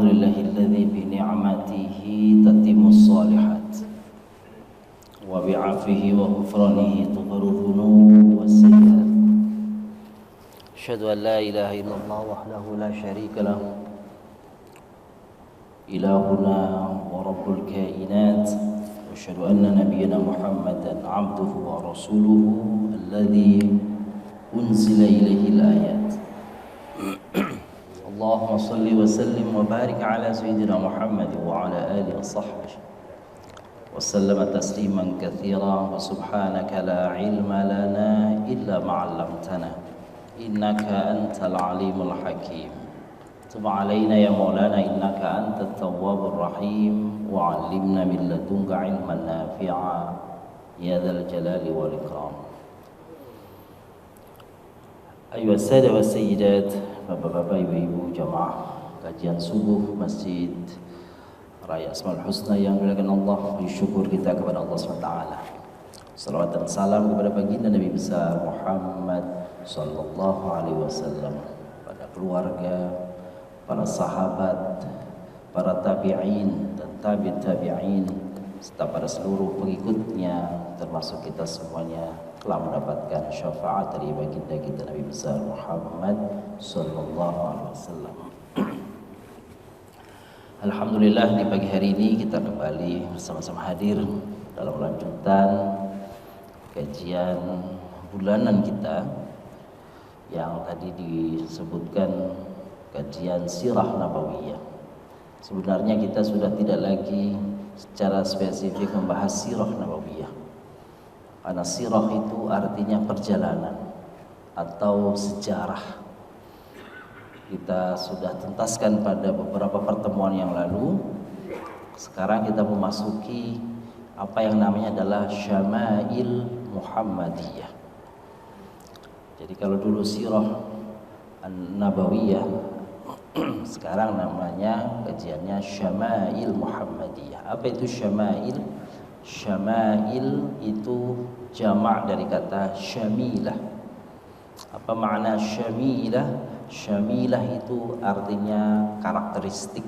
Alhamdulillahilladzi bi ni'matihi tatimmus shalihat wa bi'afihi wa ghufranihi tughfaru dhunub was sayyi'at. Asyhadu an la ilaha illallah wahdahu la syarika lahu ilahuna wa rabbul kainat. Asyhadu anna nabiyyana Muhammadan 'abduhu wa rasuluhu alladzi unzila ilaihi al-ayat. Allahumma salli wa sallim wa barik ala sayyidina Muhammad wa ala alihi wa sahbihi wa sallama tasliman katsira. Wa subhanaka la ilma lana illa ma 'allamtana innaka antal alimul hakim. Tub 'alaina ya maulana innaka antat tawwabur rahim wa 'allimna min ladunka 'ilman nafi'a ya dzal jalali wal ikram. Ayuhas sadah wa sayyidat, bapak-bapak, ibu-ibu, jamaah kajian subuh Masjid Raya Asmaul Husna yang dimuliakan Allah, bersyukur kita kepada Allah SWT. Salawat dan salam kepada baginda Nabi besar Muhammad sallallahu alaihi wasallam, pada keluarga, para sahabat, para tabi'in dan tabi'in tabi'in, serta pada seluruh pengikutnya, termasuk kita semuanya, telah mendapatkan syafaat dari baginda kita Nabi besar Muhammad sallallahu alaihi wasallam. Alhamdulillah, di pagi hari ini kita kembali bersama-sama hadir dalam lanjutan kajian bulanan kita yang tadi disebutkan kajian sirah nabawiyah. Sebenarnya kita sudah tidak lagi secara spesifik membahas sirah nabawiyah, karena sirah itu artinya perjalanan atau sejarah. Kita sudah tuntaskan pada beberapa pertemuan yang lalu. Sekarang kita memasuki apa yang namanya adalah Syama'il Muhammadiyah. Jadi kalau dulu sirah Nabawiyah, sekarang namanya kajiannya Syama'il Muhammadiyah. Apa itu Syama'il? Syama'il itu jamak dari kata syamilah. Apa makna syamilah? Syamilah itu artinya karakteristik.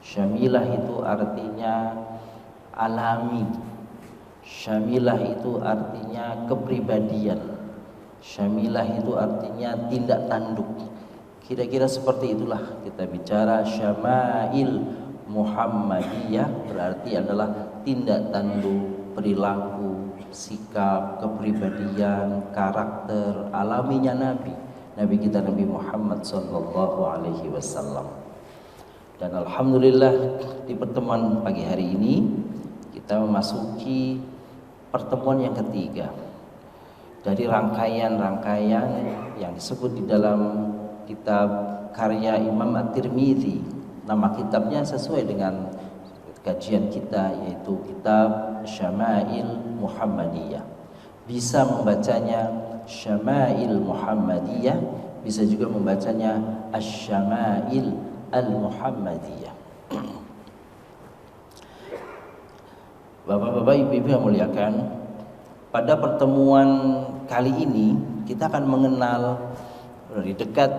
Syamilah itu artinya alami. Syamilah itu artinya kepribadian. Syamilah itu artinya tindak tanduk. Kira-kira seperti itulah kita bicara Syama'il Muhammadiyah, berarti adalah tindak tanduk, perilaku, sikap, kepribadian, karakter alaminya Nabi kita Nabi Muhammad sallallahu alaihi wasallam. Dan alhamdulillah, di pertemuan pagi hari ini kita memasuki pertemuan yang ketiga dari rangkaian-rangkaian yang disebut di dalam kitab karya Imam At-Tirmidzi. Nama kitabnya sesuai dengan kajian kita, yaitu kitab Syama'il Muhammadiyah. Bisa membacanya Syama'il Muhammadiyah, bisa juga membacanya Asy-Syama'il Al-Muhammadiyah. Bapak-bapak, ibu-ibu yang muliakan, pada pertemuan kali ini kita akan mengenal dari dekat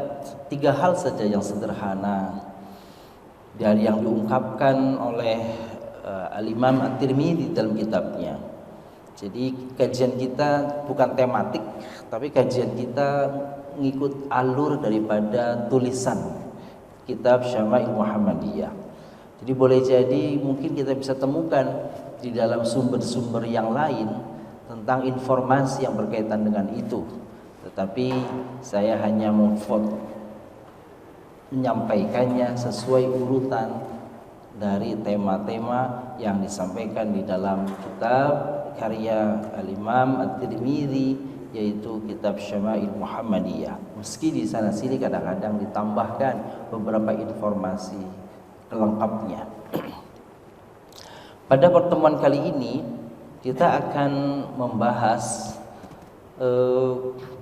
tiga hal saja yang sederhana dari yang diungkapkan oleh Al-Imam At-Tirmidzi dalam kitabnya. Jadi kajian kita bukan tematik, tapi kajian kita mengikut alur daripada tulisan kitab Syama'il Muhammadiyah. Jadi boleh jadi mungkin kita bisa temukan di dalam sumber-sumber yang lain tentang informasi yang berkaitan dengan itu. Tetapi saya hanya menyampaikannya sesuai urutan dari tema-tema yang disampaikan di dalam kitab karya Al-Imam At-Tirmidzi, yaitu kitab Syama'il Muhammadiyah. Meski di sana sini kadang-kadang ditambahkan beberapa informasi pelengkapnya. Pada pertemuan kali ini kita akan membahas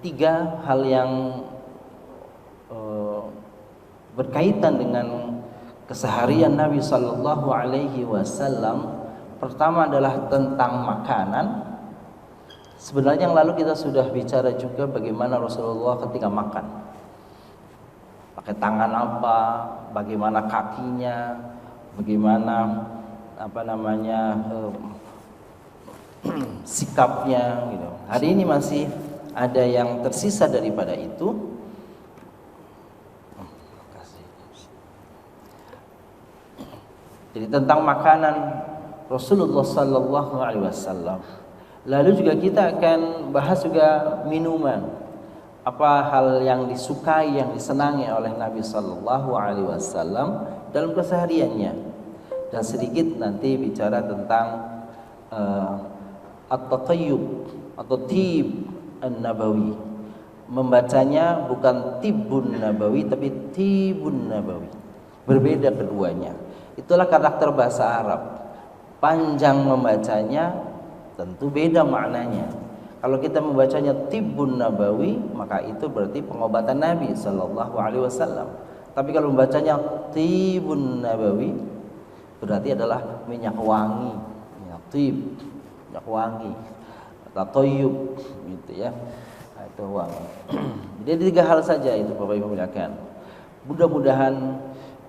tiga hal yang berkaitan dengan keseharian Nabi Sallallahu Alaihi Wasallam. Pertama adalah tentang makanan. Sebenarnya yang lalu kita sudah bicara juga bagaimana Rasulullah ketika makan. pakai tangan apa, bagaimana kakinya, bagaimana sikapnya gitu. Hari ini masih ada yang tersisa daripada itu. Jadi tentang makanan Rasulullah sallallahu alaihi wasallam. Lalu juga kita akan bahas juga minuman. Apa hal yang disukai, yang disenangi oleh Nabi sallallahu alaihi wasallam dalam kesehariannya. Dan sedikit nanti bicara tentang at-tatayyub atau tib an-nabawi. Membacanya bukan tibun nabawi tapi tibun nabawi. Berbeda keduanya. Itulah karakter bahasa Arab. Panjang membacanya tentu beda maknanya. Kalau kita membacanya tibun nabawi, maka itu berarti pengobatan Nabi sallallahu alaihi wasallam. Tapi kalau membacanya tibun nabawi, berarti adalah minyak wangi, minyak tib, minyak wangi, tatayyub gitu ya. Nah, itu wangi. Jadi 3 hal saja itu Bapak Ibu muliakan. Mudah-mudahan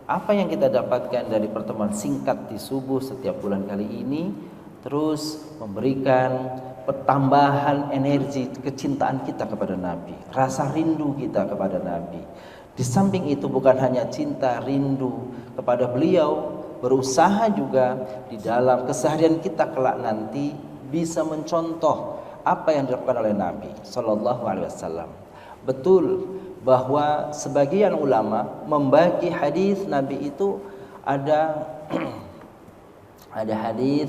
apa yang kita dapatkan dari pertemuan singkat di subuh setiap bulan kali ini terus memberikan pertambahan energi kecintaan kita kepada Nabi, rasa rindu kita kepada Nabi. Di samping itu bukan hanya cinta, rindu kepada beliau, berusaha juga di dalam keseharian kita kelak nanti bisa mencontoh apa yang dilakukan oleh Nabi sallallahu alaihi wasallam. Betul bahwa sebagian ulama membagi hadis Nabi itu ada hadis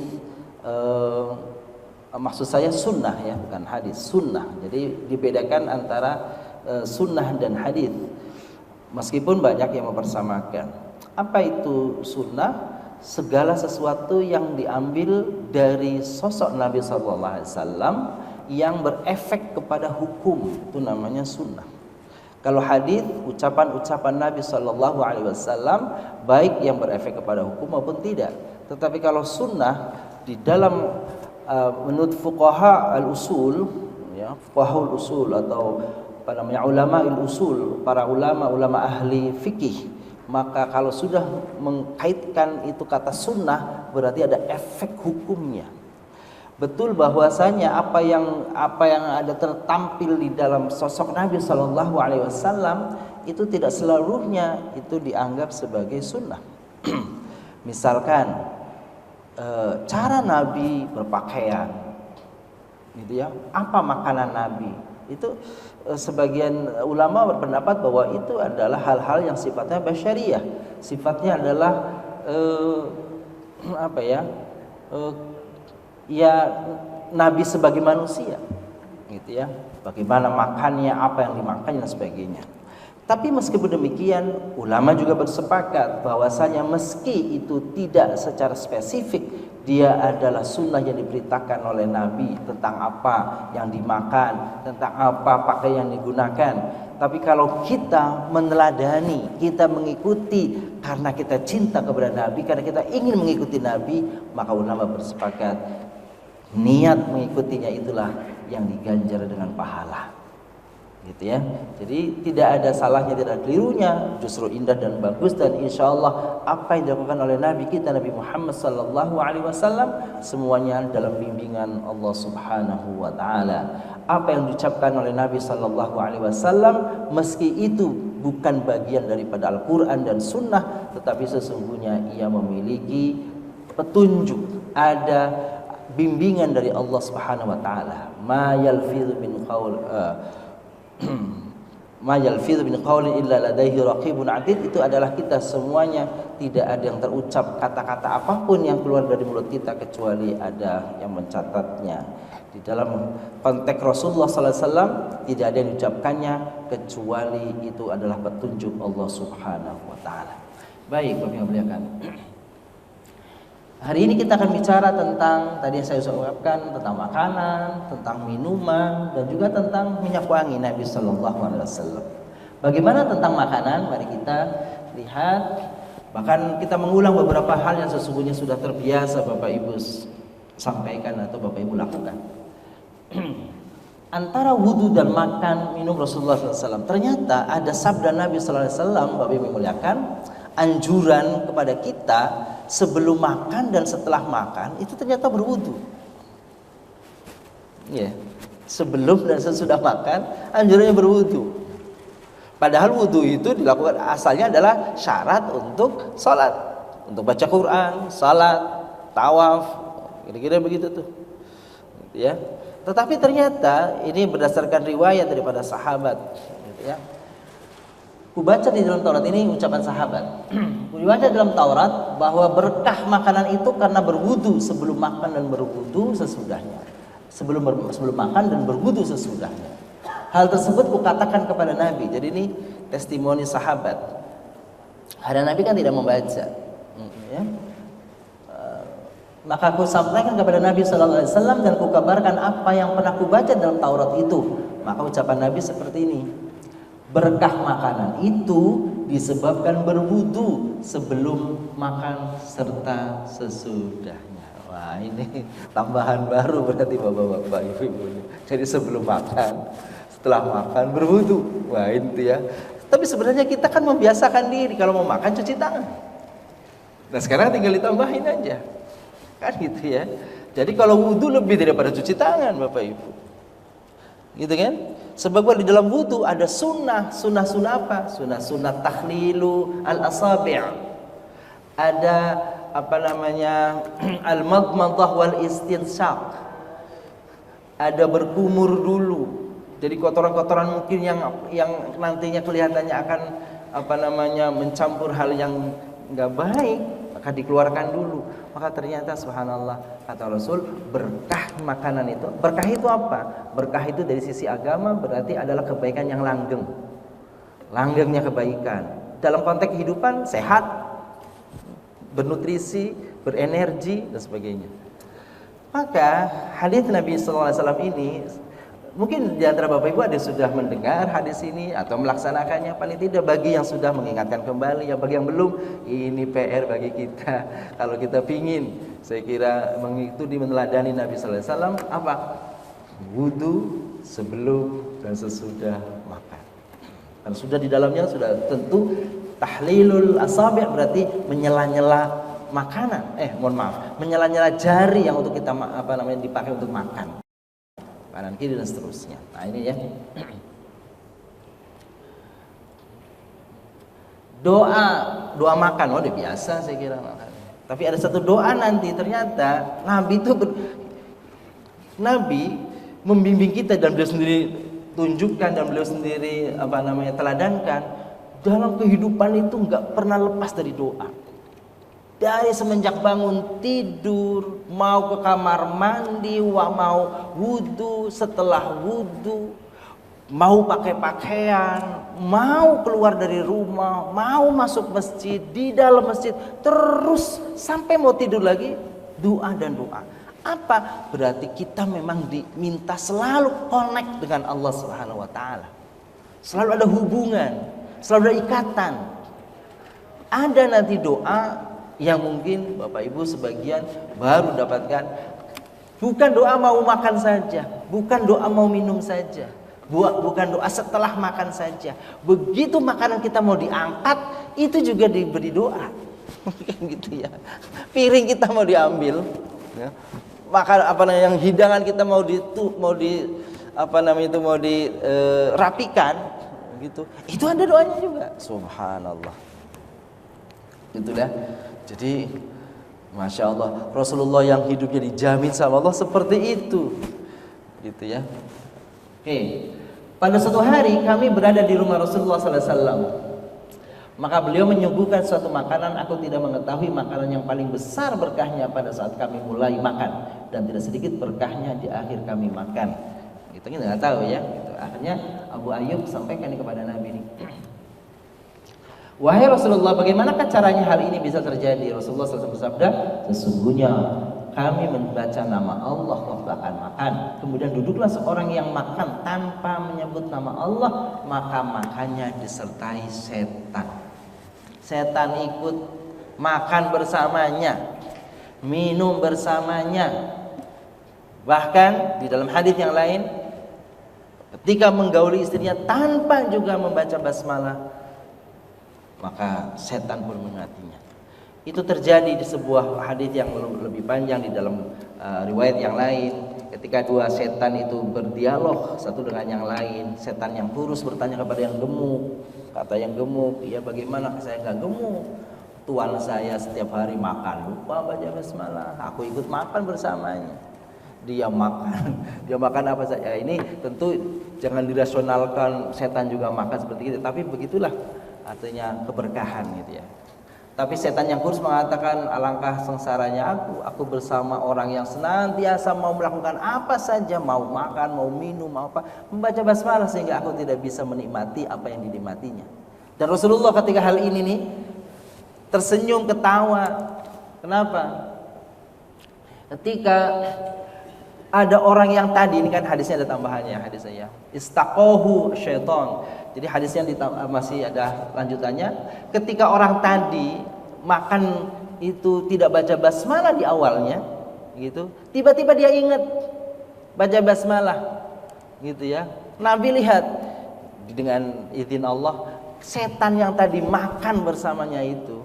maksud saya sunnah ya, bukan hadis, sunnah. Jadi dibedakan antara sunnah dan hadis. Meskipun banyak yang mempersamakan. Apa itu sunnah? Segala sesuatu yang diambil dari sosok Nabi sallallahu alaihi wasallam yang berefek kepada hukum, itu namanya sunnah. Kalau hadis, ucapan-ucapan Nabi sallallahu alaihi wasallam baik yang berefek kepada hukum maupun tidak. Tetapi kalau sunnah di dalam menurut fuqaha al-usul ya, fuqahaul usul atau ulama al-usul, para ulama ahli fikih, maka kalau sudah mengkaitkan itu kata sunnah berarti ada efek hukumnya. Betul bahwasanya apa yang ada tertampil di dalam sosok Nabi sallallahu alaihi wasallam itu tidak seluruhnya itu dianggap sebagai sunnah. Misalkan cara Nabi berpakaian, gitu ya. Apa makanan Nabi? Itu sebagian ulama berpendapat bahwa itu adalah hal-hal yang sifatnya basyariah, sifatnya adalah ya Nabi sebagai manusia, gitu ya. Bagaimana makannya, apa yang dimakannya dan sebagainya. Tapi meskipun demikian, ulama juga bersepakat bahwasanya meski itu tidak secara spesifik dia adalah sunnah yang diberitakan oleh Nabi tentang apa yang dimakan, tentang apa pakaian yang digunakan. Tapi kalau kita meneladani, kita mengikuti karena kita cinta kepada Nabi, karena kita ingin mengikuti Nabi, maka ulama bersepakat niat mengikutinya itulah yang diganjar dengan pahala. Gitu ya. Jadi tidak ada salahnya, tidak ada kelirunya, justru indah dan bagus. Dan insya Allah apa yang dilakukan oleh Nabi kita Nabi Muhammad sallallahu alaihi wasallam semuanya dalam bimbingan Allah Subhanahu wa taala. Apa yang diucapkan oleh Nabi sallallahu alaihi wasallam meski itu bukan bagian daripada Al-Qur'an dan Sunnah, tetapi sesungguhnya ia memiliki petunjuk, ada bimbingan dari Allah Subhanahu wa taala. Ma yalfidhu min qaul ma yalfidhu min qaulin illa ladaihi raqibun atid. Itu adalah kita semuanya, tidak ada yang terucap kata-kata apapun yang keluar dari mulut kita kecuali ada yang mencatatnya. Di dalam konteks Rasulullah sallallahu alaihi wasallam tidak ada yang diucapkannya kecuali itu adalah petunjuk Allah Subhanahu wa taala. Baik, Bapak yang muliakan. Hari ini kita akan bicara tentang tadi yang saya sudah ungkapkan, tentang makanan, tentang minuman, dan juga tentang minyak wangi Nabi sallallahu alaihi wasallam. Bagaimana tentang makanan? Mari kita lihat. Bahkan kita mengulang beberapa hal yang sesungguhnya sudah terbiasa Bapak Ibu sampaikan atau Bapak Ibu lakukan. antara wudhu dan makan minum Rasulullah SAW, ternyata ada sabda Nabi SAW, Bapak Ibu muliakan, anjuran kepada kita sebelum makan dan setelah makan itu ternyata berwudhu. Ya, sebelum dan sesudah makan anjurannya berwudhu. Padahal wudhu itu dilakukan asalnya adalah syarat untuk sholat, untuk baca Quran, sholat, tawaf, kira-kira begitu tuh, ya. Tetapi ternyata ini berdasarkan riwayat daripada sahabat, gitu ya. Kubaca di dalam Taurat, ini ucapan sahabat. Kubaca dalam Taurat bahwa berkah makanan itu karena berwudu sebelum makan dan berwudu sesudahnya. Sebelum makan dan berwudu sesudahnya. Hal tersebut kukatakan kepada Nabi. Jadi ini testimoni sahabat. Karena Nabi kan tidak membaca, ya. Maka aku sampaikan kepada Nabi Sallallahu Alaihi Wasallam dan kukabarkan apa yang pernah kubaca dalam Taurat itu. Maka ucapan Nabi seperti ini: berkah makanan itu disebabkan berwudu sebelum makan serta sesudahnya. Wah, ini tambahan baru berarti bapak-bapak, ibu-ibu. Jadi sebelum makan, setelah makan berwudu. Wah, itu ya. Tapi sebenarnya kita kan membiasakan diri kalau mau makan cuci tangan. Nah sekarang tinggal ditambahin aja. Kan gitu ya. Jadi kalau wudu lebih daripada cuci tangan, Bapak Ibu. Gitu kan? Sebab di dalam wudu ada sunnah apa? Sunnah tahlilu al-asabi'. Ada apa namanya? Al-madmadah wal istinsyaq. Ada berkumur dulu. Jadi kotoran-kotoran mungkin yang nantinya kelihatannya akan apa namanya? Mencampur hal yang enggak baik, maka dikeluarkan dulu. Maka ternyata subhanallah, kata Rasul, berkah makanan itu. Berkah itu apa? Berkah itu dari sisi agama berarti adalah kebaikan yang langgeng. Langgengnya kebaikan. Dalam konteks kehidupan sehat, bernutrisi, berenergi dan sebagainya. Maka hadis Nabi sallallahu alaihi wasallam ini, mungkin di antara Bapak Ibu ada yang sudah mendengar hadis ini atau melaksanakannya, paling tidak bagi yang sudah mengingatkan kembali, bagi yang belum, ini PR bagi kita. Kalau kita pingin, saya kira mengikuti meneladani Nabi sallallahu alaihi wasallam, apa? Wudu sebelum dan sesudah makan. Dan sudah di dalamnya sudah tentu tahlilul asabi' berarti menyela-nyela makanan. Menyela-nyela jari yang untuk kita dipakai untuk makan. Kanan kiri dan seterusnya. Nah ini ya. Doa makan, udah biasa saya kira makan. Tapi ada satu doa nanti ternyata Nabi membimbing kita dan beliau sendiri tunjukkan dan beliau sendiri teladankan dalam kehidupan itu nggak pernah lepas dari doa. Dari semenjak bangun tidur, mau ke kamar mandi, mau wudu, setelah wudu, mau pakai pakaian, mau keluar dari rumah, mau masuk masjid, di dalam masjid, terus sampai mau tidur lagi, doa dan doa. Apa? Berarti kita memang diminta selalu connect dengan Allah Subhanahu wa taala. Selalu ada hubungan, selalu ada ikatan. Ada nanti doa yang mungkin Bapak Ibu sebagian baru dapatkan, bukan doa mau makan saja, bukan doa mau minum saja, bukan doa setelah makan saja. Begitu makanan kita mau diangkat, itu juga diberi doa. Gitu ya. Piring kita mau diambil, ya. Yang hidangan kita mau dirapikan, gitu. Itu ada doanya juga. Subhanallah. Itulah. Jadi Masya Allah, Rasulullah yang hidupnya dijamin sama Allah seperti itu, gitu ya. Oke. Pada suatu hari kami berada di rumah Rasulullah SAW. Maka beliau menyuguhkan suatu makanan. Aku tidak mengetahui makanan yang paling besar berkahnya pada saat kami mulai makan, dan tidak sedikit berkahnya di akhir kami makan. Kita nggak tahu ya. Gitu. Akhirnya Abu Ayyub sampaikan kepada Nabi ini. Wahai Rasulullah, bagaimanakah caranya hal ini bisa terjadi? Rasulullah SAW bersabda, sesungguhnya kami membaca nama Allah waktu akan makan. Kemudian duduklah seorang yang makan tanpa menyebut nama Allah, maka makannya disertai setan. Setan ikut makan bersamanya, minum bersamanya. Bahkan di dalam hadis yang lain, Ketika menggauli istrinya tanpa juga membaca basmalah, maka setan pun mengingatinya. Itu terjadi di sebuah hadis yang lebih panjang di dalam riwayat yang lain. Ketika dua setan itu berdialog satu dengan yang lain, setan yang kurus bertanya kepada yang gemuk. Kata yang gemuk, "Ya bagaimana, saya enggak gemuk. Tuan saya setiap hari makan lupa baca basmalah. Aku ikut makan bersamanya." Dia makan apa saja. Ini tentu jangan dirasionalkan, setan juga makan seperti itu, tapi begitulah artinya keberkahan gitu ya. Tapi setan yang kurus mengatakan, "Alangkah sengsaranya aku bersama orang yang senantiasa mau melakukan apa saja, mau makan, mau minum, mau apa, membaca basmalah, sehingga aku tidak bisa menikmati apa yang dinikmatinya." Dan Rasulullah ketika hal ini nih tersenyum, ketawa. Kenapa? Ketika ada orang yang tadi, ini kan hadisnya ada tambahannya, hadisnya istaqahu syaitan. Jadi hadisnya masih ada lanjutannya. Ketika orang tadi makan itu tidak baca basmalah di awalnya, gitu, tiba-tiba dia ingat baca basmalah, gitu ya. Nabi lihat dengan izin Allah, setan yang tadi makan bersamanya itu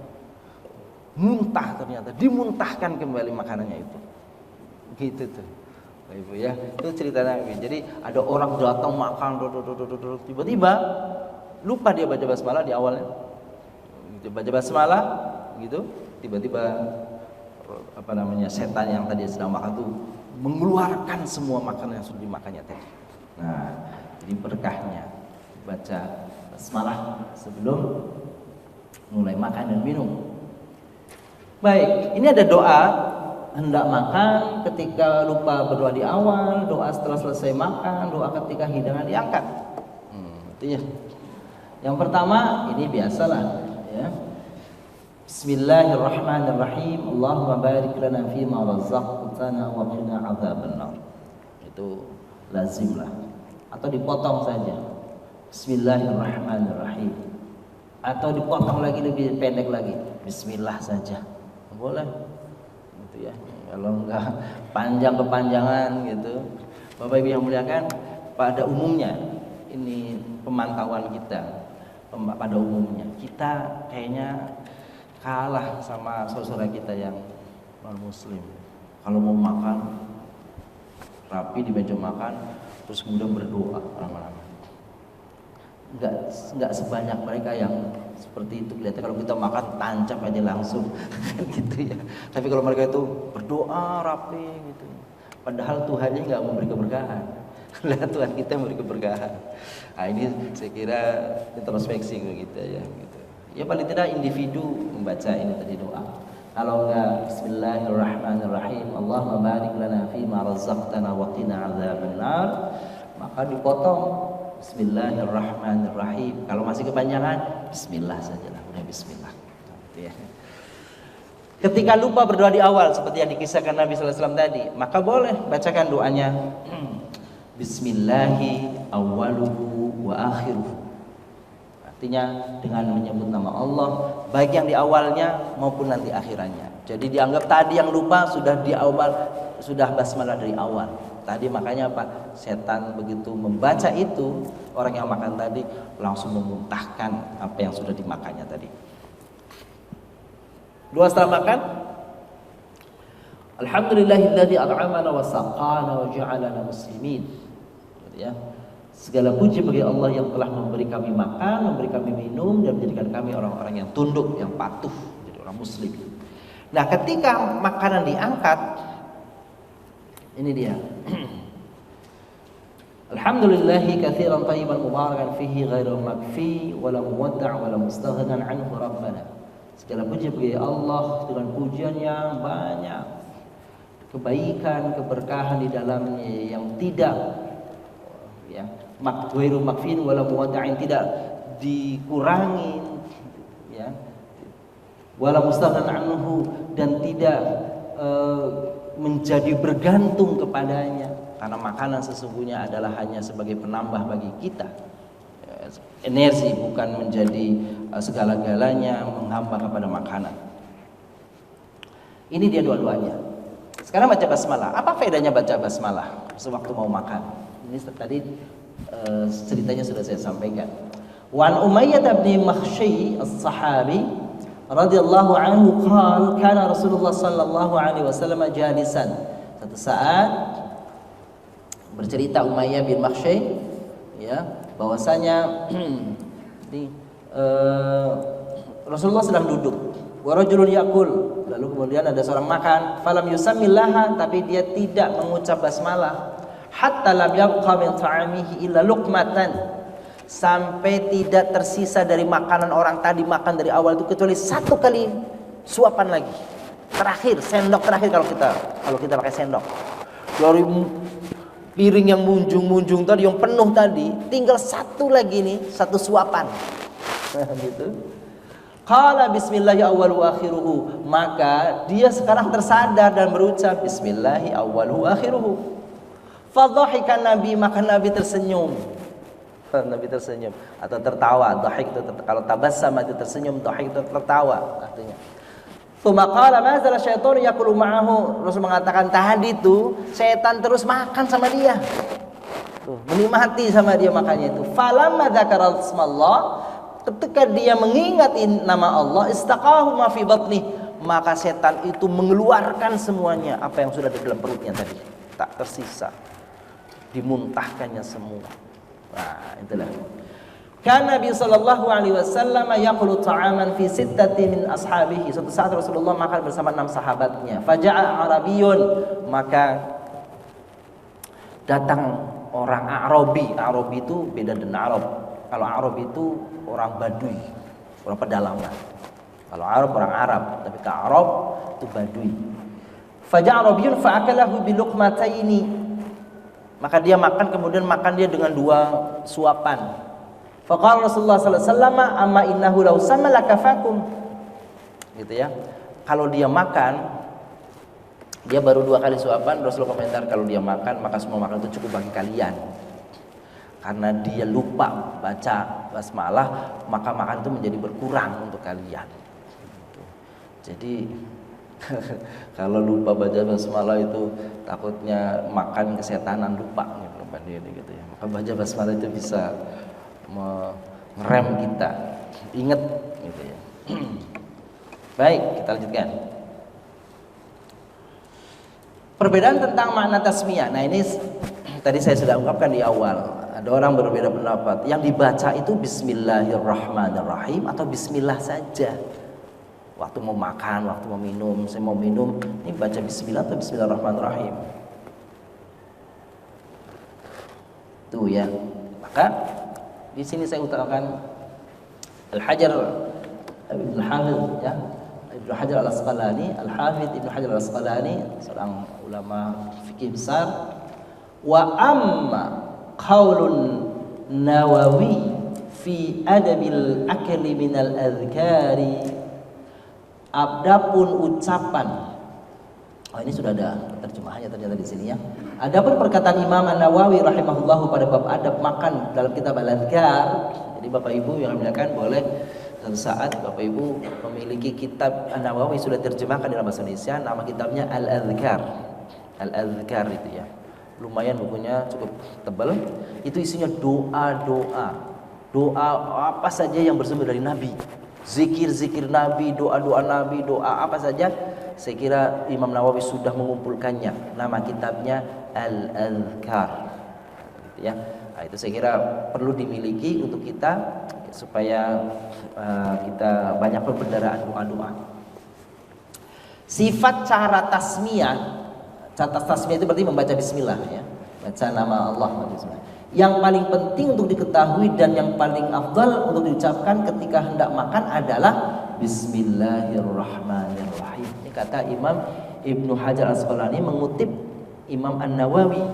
muntah, ternyata dimuntahkan kembali makanannya itu, gitu tuh. Ibu ya, itu cerita Nabi. Jadi ada orang datang makan, tiba-tiba lupa dia baca basmalah di awalnya. Dia baca basmalah, gitu, tiba-tiba setan yang tadi sedang makan itu mengeluarkan semua makanan yang sudah dimakannya tadi. Nah, jadi berkahnya baca basmalah sebelum mulai makan dan minum. Baik, ini ada doa hendak makan, ketika lupa berdoa di awal, doa setelah selesai makan, doa ketika hidangan diangkat. Itu ya. Yang pertama ini biasalah ya. Bismillahirrahmanirrahim. Allahumma barik lana fima razaqtana wa qina adzabannar. Itu lazimlah. Atau dipotong saja. Bismillahirrahmanirrahim. Atau dipotong lagi lebih pendek lagi. Bismillah saja. Boleh. Ya, kalau enggak panjang kepanjangan gitu. Bapak Ibu yang muliakan, pada umumnya ini pemantauan kita, pada umumnya kita kayaknya kalah sama saudara kita yang non muslim. Kalau mau makan rapi di meja makan, terus kemudian berdoa lama-lama. Enggak sebanyak mereka yang seperti itu. Kelihatan kalau kita makan tancap aja langsung gitu ya. Tapi kalau mereka itu berdoa rapi gitu. Padahal Tuhannya enggak memberi keberkahan. Lihat Tuhan kita memberi keberkahan. Nah, ini saya kira introspeksi kita ya gitu. Ya paling tidak individu membaca ini tadi doa. Kalau enggak Bismillahirrahmanirrahim. Allahumma barik lana fima razaqtana wa qina adzabannar. Maka dipotong Bismillahirrahmanirrahim. Kalau masih kepanjangan, Bismillah sajalah, udah Bismillah. Ya. Ketika lupa berdoa di awal, seperti yang dikisahkan Nabi SAW tadi, maka boleh bacakan doanya. Bismillahi awwaluhu wa akhiruhu. Artinya dengan menyebut nama Allah, baik yang di awalnya maupun nanti akhirannya. Jadi dianggap tadi yang lupa sudah di awal, sudah basmalah dari awal. Tadi makanya apa? Setan begitu membaca itu, orang yang makan tadi langsung memuntahkan apa yang sudah dimakannya tadi. Doa setelah makan, Alhamdulillahilladzi at'amana wa saqana wa ja'alana muslimin. Ya. Segala puji bagi Allah yang telah memberi kami makan, memberi kami minum, dan menjadikan kami orang-orang yang tunduk, yang patuh, jadi orang muslim. Nah, ketika makanan diangkat, ini dia. Alhamdulillahi katsiran thayyiban mubarakan fihi ghairu makfi wala muwadda' wala mustaghnan anhu rabbana. Segala puji bagi Allah dengan pujian yang banyak, kebaikan, keberkahan di dalamnya yang tidak ya, ghairu makfin wala muwadda'in, tidak dikurangi ya, wala mustaghnan anhu, dan tidak menjadi bergantung kepadanya, karena makanan sesungguhnya adalah hanya sebagai penambah bagi kita energi, bukan menjadi segala-galanya menghamba kepada makanan. Ini dia dua-duanya. Sekarang baca basmalah. Apa faedahnya baca basmalah sewaktu mau makan? Ini tadi ceritanya sudah saya sampaikan. Wan Umayyah bin Makhshay as-sahabi radhiyallahu anhu qala kana Rasulullah sallallahu alaihi wasallam jalisan. Satu saat bercerita Umayyah bin Makhshay ya bahwasanya Rasulullah sedang duduk. Wa rajulun yaqul, lalu kemudian ada seorang makan, falam yusammillaha, tapi dia tidak mengucap basmalah. Hatta lam yabqa min ta'amihi illa luqmatan, sampai tidak tersisa dari makanan orang tadi makan dari awal itu kecuali satu kali suapan lagi. Terakhir, sendok terakhir kalau kita pakai sendok. Dari piring yang munjung tadi, yang penuh tadi, tinggal satu lagi nih, satu suapan. Gitu. Qala bismillahi awwalu akhiruhu, maka dia sekarang tersadar dan berucap bismillahi awwalu akhiruhu. Fadhahika Nabi, maka Nabi tersenyum. Nabi tersenyum atau tertawa. Dhahik itu kalau tabassama itu tersenyum, dhahik itu tertawa artinya. Tsumma qala ma zala syaitanu yaqulu ma'ahu, Rasul mengatakan tadi itu setan terus makan sama dia. Tuh, menikmati sama dia makannya itu. Falamma dzakara ismallah, ketika dia mengingat nama Allah, istaqahu ma fi batni, maka setan itu mengeluarkan semuanya apa yang sudah di dalam perutnya tadi, tak tersisa, dimuntahkannya semua. Nah, itulah. Kan Nabi sallallahu alaihi wasallam yaqulu ta'aman fi sittati min ashabihi. Suatu saat Rasulullah makan bersama 6 sahabatnya. Faja'a Arabiyyun, maka datang orang Arabi. Arabi itu beda dengan Arab. Kalau Arab itu orang Baduy, orang pedalaman. Kalau Arab orang Arab, tapi ke Arab itu Baduy. Faja'a Arabiyyun fa'akalahu bi luqmataini. Maka dia makan, kemudian makan dia dengan 2 suapan. Faqala Rasulullah sallallahu alaihi wasallam, amma innahu law sama lakafakum. Gitu ya. Kalau dia makan, dia baru 2 kali suapan, Rasulullah komentar kalau dia makan, maka semua makan itu cukup bagi kalian. Karena dia lupa baca basmalah, maka makan itu menjadi berkurang untuk kalian. Jadi kalau lupa baca basmalah itu takutnya makan kesetanan, lupa gitu ya. Maka baca basmalah itu bisa merem kita, ingat gitu ya. Baik, kita lanjutkan. Perbedaan tentang makna tasmiyah. Nah, ini tadi saya sudah ungkapkan di awal. Ada orang berbeda pendapat. Yang dibaca itu bismillahirrahmanirrahim atau bismillah saja. Waktu mau makan, waktu mau minum, saya mau minum, ini baca bismillah atau bismillahirrahmanirrahim. Tuh ya. Maka di sini saya utarakan Al-Hajar Ibn Hafidh ya. Ibn Hajar Al-Asqalani, Al-Hafidh Ibn Hajar Al-Asqalani, seorang ulama fikih besar. Wa amma qaulun Nawawi fi adabil akli minal adhkari, adapun ucapan, ini sudah ada terjemahannya ternyata di sini ya. Adapun perkataan Imam An-Nawawi rahimahullahu pada bab adab makan dalam kitab Al-Adhkar. Jadi Bapak Ibu yang dimuliakan boleh suatu saat Bapak Ibu memiliki kitab An-Nawawi sudah terjemahkan dalam bahasa Indonesia, nama kitabnya Al-Adhkar. Al-Adhkar itu ya. Lumayan bukunya, cukup tebal. Itu isinya doa-doa. Doa apa saja yang bersumber dari Nabi. Zikir-zikir Nabi, doa-doa Nabi, doa apa saja. Saya kira Imam Nawawi sudah mengumpulkannya. Nama kitabnya Al-Adhkar. Ya, nah, itu saya kira perlu dimiliki untuk kita supaya kita banyak perbendaharaan doa-doa. Sifat cara tasmiyah, itu berarti membaca bismillah ya. Baca nama Allah, bismillah. Yang paling penting untuk diketahui dan yang paling afdal untuk diucapkan ketika hendak makan adalah bismillahirrahmanirrahim. Ini kata Imam Ibnu Hajar Al-Asqalani mengutip Imam An-Nawawi.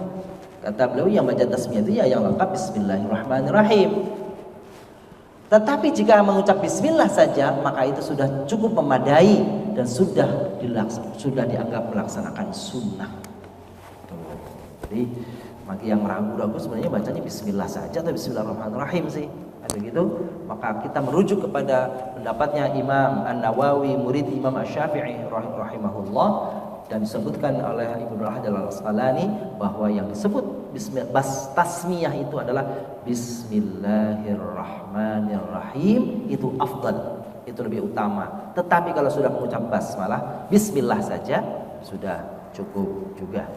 Kata beliau yang baca tasmiyah itu ya yang lengkap bismillahirrahmanirrahim. Tetapi jika mengucap bismillah saja maka itu sudah cukup memadai dan sudah dianggap melaksanakan sunnah. Jadi bagi yang ragu-ragu sebenarnya bacanya bismillah saja atau bismillahirrahmanirrahim sih. Ada gitu, maka kita merujuk kepada pendapatnya Imam An-Nawawi, murid Imam Asy-Syafi'i rahimahullah, dan disebutkan oleh Ibnu Hajar Al-Asqalani bahwa yang disebut tasmiyah itu adalah Bismillahirrahmanirrahim, itu afdal, itu lebih utama. Tetapi kalau sudah mengucap basmalah, Bismillah saja sudah cukup juga.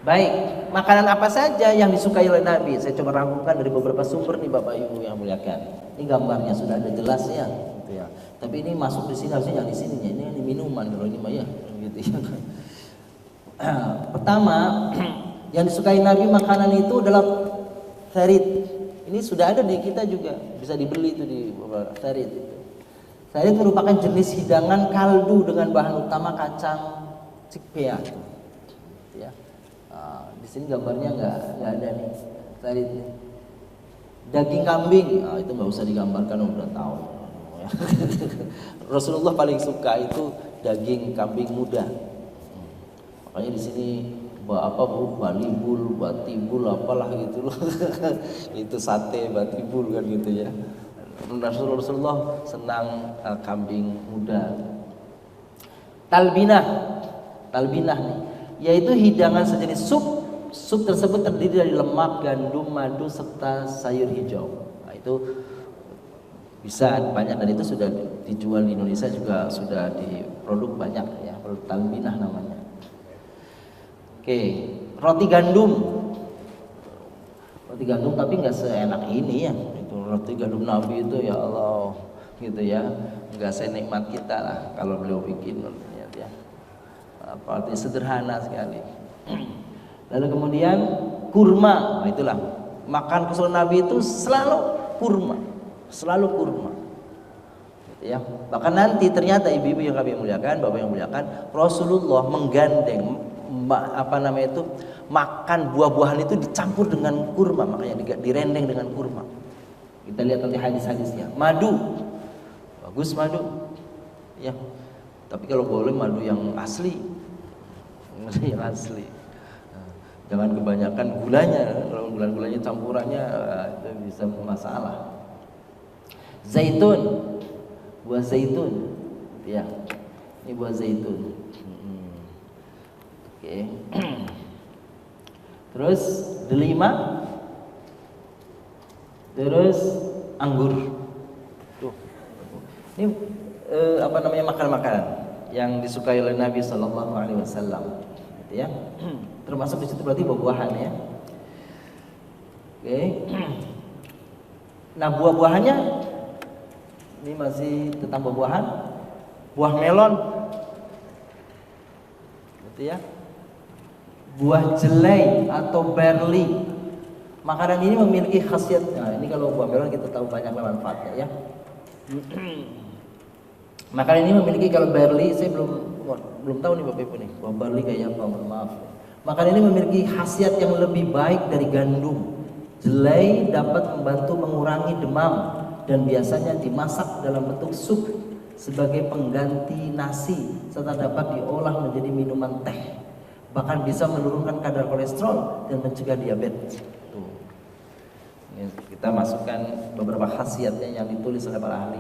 Baik, makanan apa saja yang disukai oleh Nabi? Saya coba rangkumkan dari beberapa sumber nih Bapak Ibu yang muliakan. Ini gambarnya sudah ada jelasnya, gitu ya. Tapi ini masuk di sini harusnya yang di sini. Ini minuman kalau ini mah ya, gitu ya. Pertama, yang disukai Nabi makanan itu adalah tharid. Ini sudah ada di kita juga, bisa dibeli itu di tharid. Tharid merupakan jenis hidangan kaldu dengan bahan utama kacang cikpea. Ya. Di sini gambarnya nggak ada nih tharid. Daging kambing, itu nggak usah digambarkan, udah tahu. Rasulullah paling suka itu daging kambing muda. Makanya di sini balibul, batibul, apalah gitu loh. Itu sate batibul kan gitu ya. Rasulullah senang kambing muda. Talbinah nih, yaitu hidangan sejenis sup. Sup tersebut terdiri dari lemak, gandum, madu serta sayur hijau. Nah, itu bisa banyak, dan itu sudah dijual di Indonesia juga, sudah diproduk banyak ya, produk talbinah namanya. Oke, roti gandum tapi nggak seenak ini ya. Itu roti gandum Nabi itu ya Allah, gitu ya, nggak senikmat kita lah kalau beliau bikin ya. Artinya sederhana sekali. Lalu kemudian kurma, nah itulah makan kesukaan Nabi itu selalu kurma, gitu ya. Bahkan nanti ternyata ibu-ibu yang kami muliakan, bapak yang muliakan, Rasulullah menggandeng makan buah-buahan itu dicampur dengan kurma, makanya direndeng dengan kurma. Kita lihat nanti hadis-hadisnya. Madu, bagus madu, ya. Tapi kalau boleh madu yang asli. Jangan kebanyakan gulanya, kalau gulanya campurannya itu bisa bermasalah. Zaitun, buah zaitun, ya, ini buah zaitun. Oke. Terus delima, terus anggur. Tuh, ini makanan-makanan yang disukai oleh Nabi Sallallahu Alaihi Wasallam, gitu ya. Termasuk di situ berarti buah-buahan ya. Oke. Nah, buah-buahannya ini masih tentang buah-buahan. Buah melon, gitu ya. Buah jelai atau barley. Makanan ini memiliki khasiat. Nah, ini kalau buah melon kita tahu banyak manfaatnya ya. Makanan ini memiliki, kalau barley saya belum tahu nih Bapak Ibu nih. Buah barley kayak apa? Maaf. Makanan ini memiliki khasiat yang lebih baik dari gandum. Jelai dapat membantu mengurangi demam dan biasanya dimasak dalam bentuk sup sebagai pengganti nasi, serta dapat diolah menjadi minuman teh. Bahkan bisa menurunkan kadar kolesterol dan mencegah diabetes. Tuh. Ini kita masukkan beberapa khasiatnya yang ditulis oleh para ahli.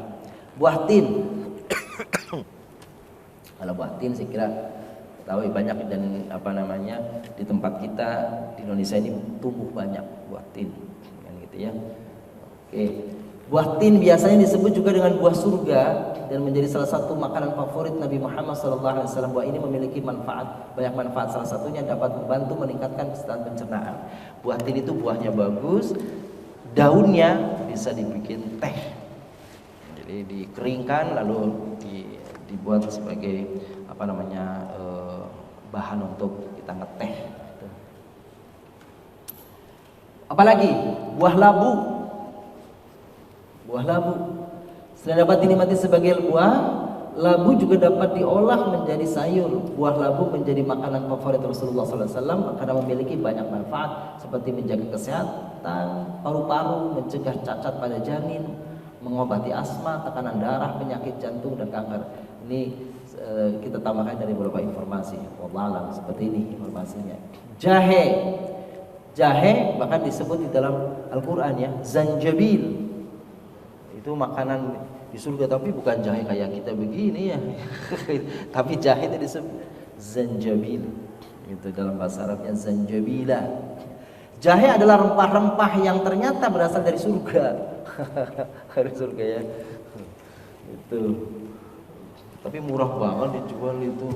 Buah tin. Kalau buah tin saya kira tahu banyak, dan di tempat kita di Indonesia ini tumbuh banyak buah tin, kan gitu ya. Oke, buah tin biasanya disebut juga dengan buah surga dan menjadi salah satu makanan favorit Nabi Muhammad SAW. Buah ini memiliki banyak manfaat. Salah satunya dapat membantu meningkatkan kesehatan pencernaan. Buah tin itu buahnya bagus, daunnya bisa dibikin teh. Jadi dikeringkan lalu dibuat sebagai bahan untuk kita ngeteh. Apalagi buah labu. Selain dapat dinikmati sebagai buah, labu juga dapat diolah menjadi sayur. Buah labu menjadi makanan favorit Rasulullah SAW karena memiliki banyak manfaat seperti menjaga kesehatan paru-paru, mencegah cacat pada janin, mengobati asma, tekanan darah, penyakit jantung dan kanker. Ini kita tambahkan dari beberapa informasi. Wallahualam, seperti ini informasinya. Jahe bahkan disebut di dalam Al-Quran ya, zanjabil. Itu makanan di surga, tapi bukan jahe kayak kita begini ya. Tapi jahe itu disebut zanjabil. Itu dalam bahasa Arabnya zanjabila. Jahe adalah rempah-rempah yang ternyata berasal dari surga. Dari surga ya. Itu. Tapi murah banget dijual itu.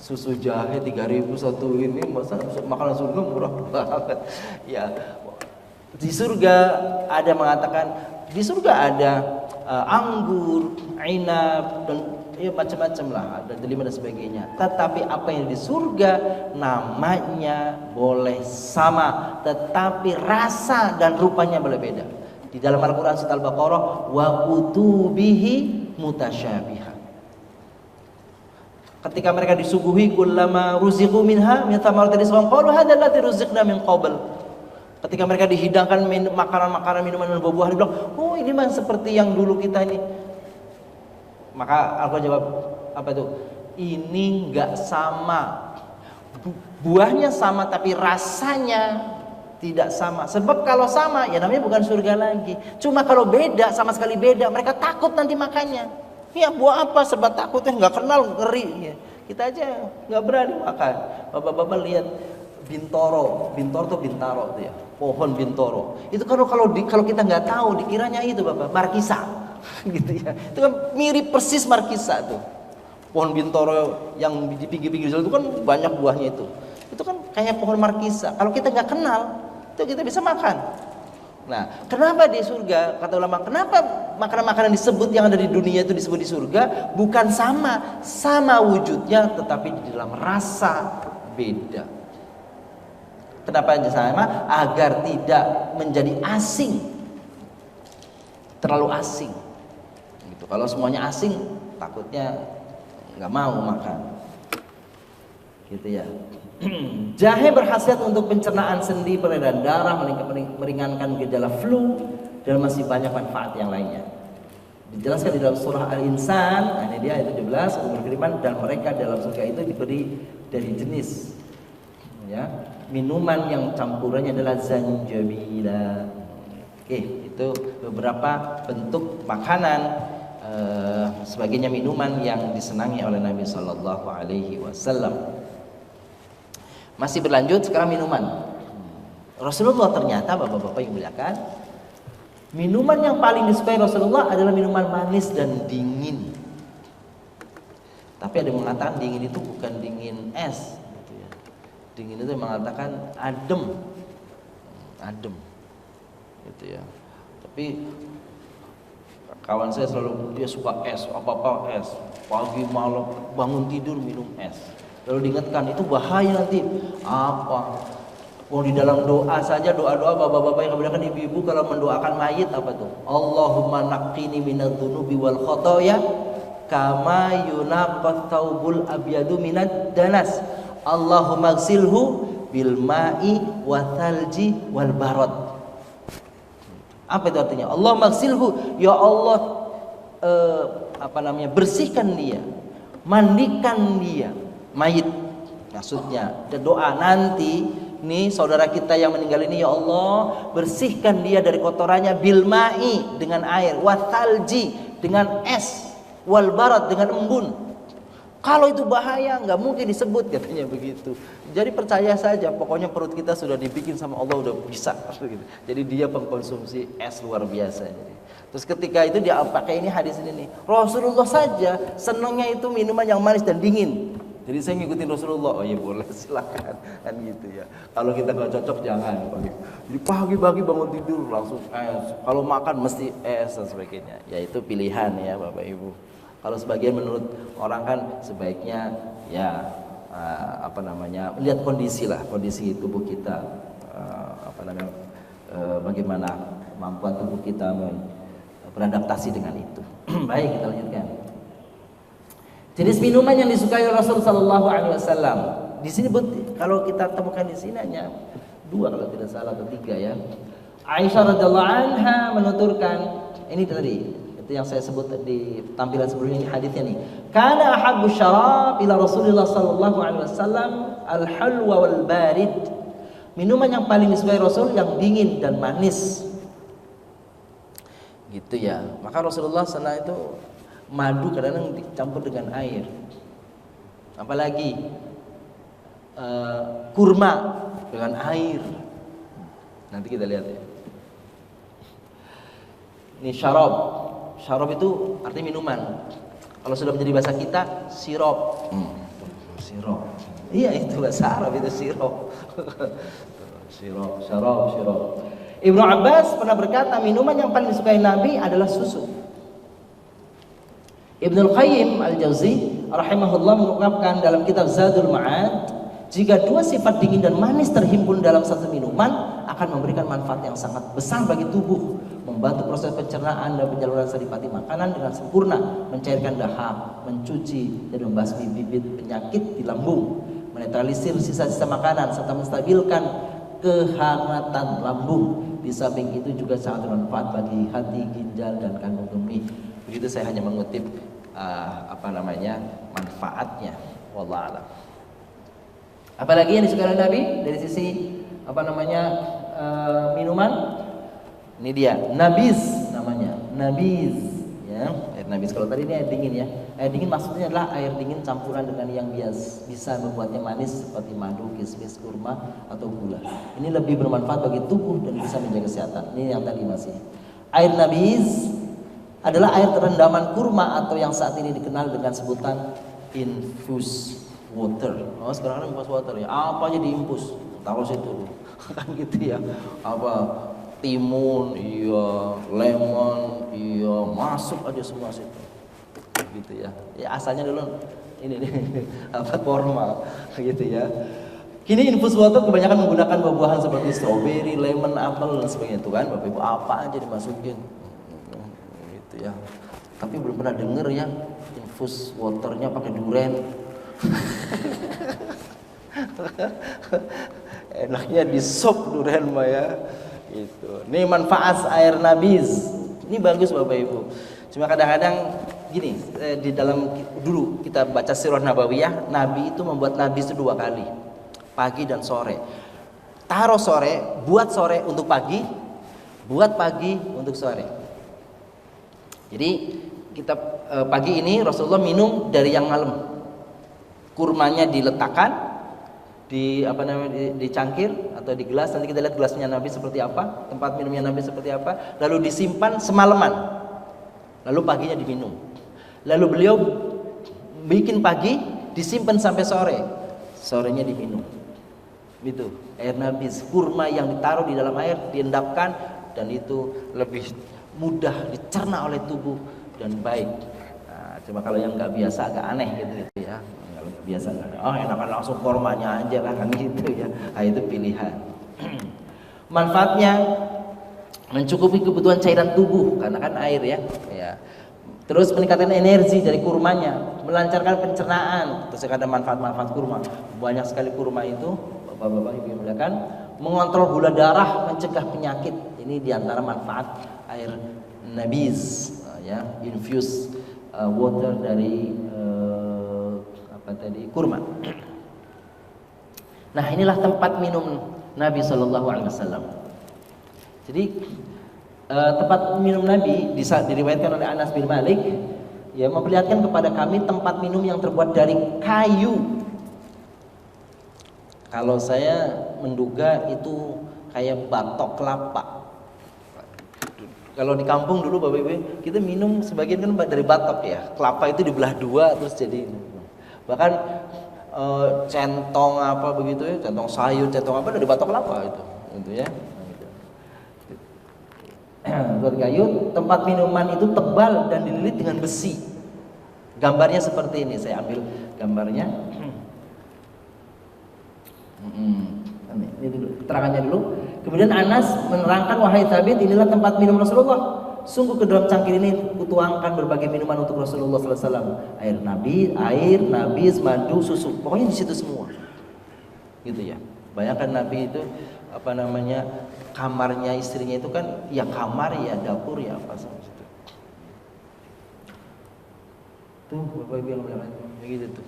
Susu jahe 3.000 satu ini, masa makanan surga murah banget. Ya. Di surga ada mengatakan di surga ada anggur, inab dan ya macam-macam lah, ada delima dan sebagainya. Tetapi apa yang di surga namanya boleh sama, tetapi rasa dan rupanya boleh beda. Di dalam Al-Quran surat Al-Baqarah, wa kutubihi mutasyabiha. Ketika mereka disuguhi kullama ruziqu minha min thamaratin rizqan qalu hadzal ladzi ruziqna min qabl. Ketika mereka dihidangkan makanan-makanan, minuman dan buah-buahan, dibilang, oh ini mah seperti yang dulu kita ini. Maka aku jawab, apa itu? Ini enggak sama. Buahnya sama tapi rasanya tidak sama. Sebab kalau sama ya namanya bukan surga lagi. Cuma kalau beda, sama sekali beda, mereka takut nanti makannya. Ya buah apa sebab takutnya nggak kenal, ngeri ya. Kita aja nggak berani makan. Bapak-bapak lihat bintoro tuh bintaro tuh ya. Pohon bintoro. Itu kalau kita nggak tahu dikiranya itu Bapak markisa. Gitu ya. Itu kan mirip persis markisa tuh. Pohon bintoro yang di pinggir-pinggir jalan itu kan banyak buahnya itu. Itu kan kayak pohon markisa. Kalau kita nggak kenal, itu kita bisa makan. Nah, kenapa di surga, kata ulama, kenapa makanan-makanan disebut yang ada di dunia itu disebut di surga? Bukan sama wujudnya, tetapi di dalam rasa beda. Kenapa sama? Agar tidak menjadi asing, terlalu asing. Gitu. Kalau semuanya asing, takutnya nggak mau makan. Gitu ya. Jahe berkhasiat untuk pencernaan sendi, peredaran darah, meringankan gejala flu, dan masih banyak manfaat yang lainnya. Dijelaskan di dalam surah Al-Insan, ini dia ayat 17, Allah berfirman, dan mereka dalam surga itu diberi dari jenis ya, minuman yang campurannya adalah zanjabila. Oke, itu beberapa bentuk makanan sebagainya minuman yang disenangi oleh Nabi Shallallahu Alaihi Wasallam. Masih berlanjut sekarang minuman. Rasulullah ternyata bapak-bapak yang muliakan, minuman yang paling disukai Rasulullah adalah minuman manis dan dingin. Tapi ada yang mengatakan dingin itu bukan dingin es, gitu ya. Dingin itu mengatakan adem, gitu ya. Tapi kawan saya selalu dia suka es, apa es, pagi malam bangun tidur minum es. Lalu diingatkan itu bahaya nanti. Apa? Di dalam doa saja, doa-doa bapak-bapak yang kemudian ibu-ibu kalau mendoakan mayit apa tuh? Allahumma naqqini minadz-dzunubi wal khotoya kama yunaqqat tsaubul abyadu minad danas. Allahumma ghsilhu bil ma'i wa thalji wal barad. Apa itu artinya? Allahumma ghsilhu, ya Allah bersihkan dia, mandikan dia. Mayit maksudnya, dan doa nanti nih saudara kita yang meninggal ini, ya Allah bersihkan dia dari kotorannya, bil ma'i dengan air, wathalji dengan es, wal barat dengan embun. Kalau itu bahaya nggak mungkin disebut, katanya begitu. Jadi percaya saja, pokoknya perut kita sudah dibikin sama Allah udah bisa. Jadi dia pengkonsumsi es luar biasa. Terus ketika itu dia pakai ini hadis ini nih, Rasulullah saja senangnya itu minuman yang manis dan dingin. Jadi saya ngikutin Rasulullah, oh iya boleh silakan kan gitu ya. Kalau kita nggak cocok jangan. Jadi pagi-pagi bangun tidur langsung es. Kalau makan mesti es dan sebagainya. Ya itu pilihan ya Bapak Ibu. Kalau sebagian menurut orang kan sebaiknya ya lihat kondisi tubuh kita, bagaimana kemampuan tubuh kita beradaptasi dengan itu. Baik, kita lanjutkan. Jenis minuman yang disukai Rasul Sallallahu Alaihi Wasallam. Di sini kalau kita temukan di sini hanya 2 kalau tidak salah atau 3 ya. Aisyah radhiallahu anha menuturkan ini tadi itu yang saya sebut di tampilan sebelumnya, ini hadisnya nih. Kana ahabbu syarab ila Rasulillah Sallallahu Alaihi Wasallam al-halwa wal barid. Minuman yang paling disukai Rasul yang dingin dan manis. Gitu ya. Maka Rasulullah sana itu madu kadang-kadang dicampur dengan air. Apalagi kurma dengan air. Nanti kita lihat ya. Ini syarab. Syarab itu artinya minuman. Kalau sudah menjadi bahasa kita, sirop. Sirop. Iya, itu bahasa Arab, itu sirop. Sirop, syarab. Ibnu Abbas pernah berkata, minuman yang paling disukai Nabi adalah susu. Ibnu Qayyim Al-Jauzi rahimahullah mengungkapkan dalam kitab Zadul Ma'ad, jika dua sifat dingin dan manis terhimpun dalam satu minuman akan memberikan manfaat yang sangat besar bagi tubuh, membantu proses pencernaan dan penyaluran saripati makanan dengan sempurna, mencairkan dahak, mencuci dan membasmi bibit penyakit di lambung, menetralisir sisa-sisa makanan serta menstabilkan kehangatan lambung. Di samping itu juga sangat bermanfaat bagi hati, ginjal dan kandung kemih. Begitu saya hanya mengutip manfaatnya. Wallahu a'lam. Apalagi yang disukai oleh Nabi dari sisi minuman? Ini dia, nabiz namanya. Nabiz ya, air nabiz. Kalau tadi ini air dingin ya. Air dingin maksudnya adalah air dingin campuran dengan yang bisa membuatnya manis seperti madu, kismis, kurma atau gula. Ini lebih bermanfaat bagi tubuh dan bisa menjaga kesehatan. Ini yang tadi masih. Air nabiz adalah air rendaman kurma atau yang saat ini dikenal dengan sebutan infus water. Oh, sekarang kan infus water ya. Apa aja diinfus? Taruh situ. Kan gitu ya. Apa timun, iya, lemon, iya, masuk aja semua situ. Gitu ya. Ya asalnya dulu ini nih korma gitu ya. Kini infus water kebanyakan menggunakan buah-buahan seperti strawberry, lemon, apel dan sebagainya itu kan. Bapak Ibu apa aja dimasukin. Gitu ya. Tapi belum pernah denger ya infus waternya pakai duren. Enaknya di sop duren mah ya. Gitu. Ini manfaat air nabiz. Ini bagus Bapak Ibu. Cuma kadang-kadang gini, di dalam dulu kita baca sirah nabawiyah, Nabi itu membuat nabiz itu 2 kali. Pagi dan sore. Taruh sore, buat sore untuk pagi, buat pagi untuk sore. Jadi kita pagi ini Rasulullah minum dari yang malam. Kurmanya diletakkan di di cangkir atau di gelas. Nanti kita lihat gelasnya Nabi seperti apa, tempat minumnya Nabi seperti apa, lalu disimpan semalaman, lalu paginya diminum. Lalu beliau bikin pagi, disimpan sampai sore, sorenya diminum. Itu air Nabi, kurma yang ditaruh di dalam air diendapkan, dan itu lebih mudah dicerna oleh tubuh dan baik. Nah, cuma kalau yang nggak biasa agak aneh gitu ya. Biasa enakan langsung kormanya aja kan gitu ya. Nah, itu pilihan. Manfaatnya mencukupi kebutuhan cairan tubuh karena kan air ya. Terus meningkatkan energi dari kurmanya, melancarkan pencernaan. Terus ada manfaat-manfaat kurma. Banyak sekali kurma itu, Bapak-bapak Ibu yang muliakan, mengontrol gula darah, mencegah penyakit. Ini diantara manfaat air nabiz ya, infused water dari kurma. Nah, inilah tempat minum Nabi Shallallahu Alaihi Wasallam. Jadi tempat minum Nabi diriwayatkan oleh Anas bin Malik, ya, memperlihatkan kepada kami tempat minum yang terbuat dari kayu. Kalau saya menduga itu kayak batok kelapa. Kalau di kampung dulu Bapak Ibu, kita minum sebagian kan dari batok ya. Kelapa itu dibelah 2 terus jadi. Bahkan centong apa begitu ya, centong sayur, centong apa dari batok kelapa itu ya. Dari kayu, tempat minuman itu tebal dan dililit dengan besi. Gambarnya seperti ini, saya ambil gambarnya. Ini dulu, keterangannya dulu. Kemudian Anas menerangkan, wahai Thabit, inilah tempat minum Rasulullah. Sungguh ke dalam cangkir ini kutuangkan berbagai minuman untuk Rasulullah SAW. Air nabis, madu, susu. Pokoknya di situ semua. Gitu ya. Bayangkan Nabi itu kamarnya istrinya itu kan ya kamar ya dapur ya apa sama situ. Tuh Bapak Ibu yang bilang begitu tuh.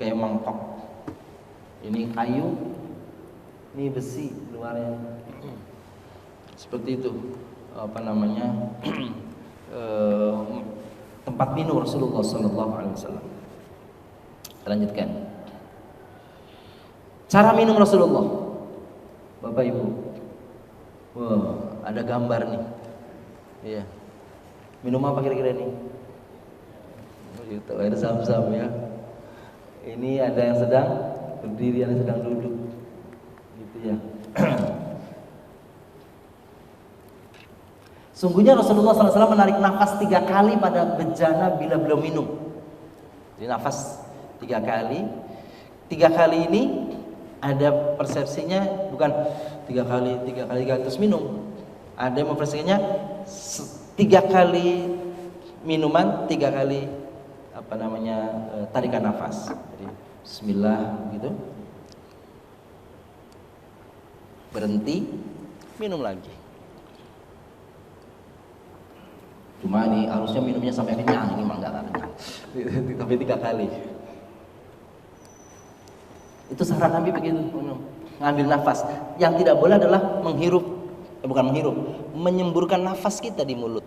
Kayak mangkok. Ini kayu, ini besi luarnya. Seperti itu. Tempat minum Rasulullah Sallallahu Alaihi Wasallam. Lanjutkan. Cara minum Rasulullah, Bapak Ibu. Wah, ada gambar nih. Iya. Minum apa kira-kira nih? Itu air Zam-Zam ya. Ini ada yang sedang berdiri, ada yang sedang duduk. Gitu ya. Sungguhnya Rasulullah SAW menarik nafas 3 kali pada bejana bila belum minum. Jadi nafas 3 kali. 3 kali ini ada persepsinya bukan 3 kali terus minum. Ada yang mempersepsikannya 3 kali minuman, 3 kali tarikan nafas. Jadi bismillah gitu. Berhenti, minum lagi. Cuma ini harusnya minumnya sampai kenyang, ini mah enggak kenyang. Tapi 3 kali. Itu saran Nabi begitu, ngambil nafas. Yang tidak boleh adalah menyemburkan nafas kita di mulut.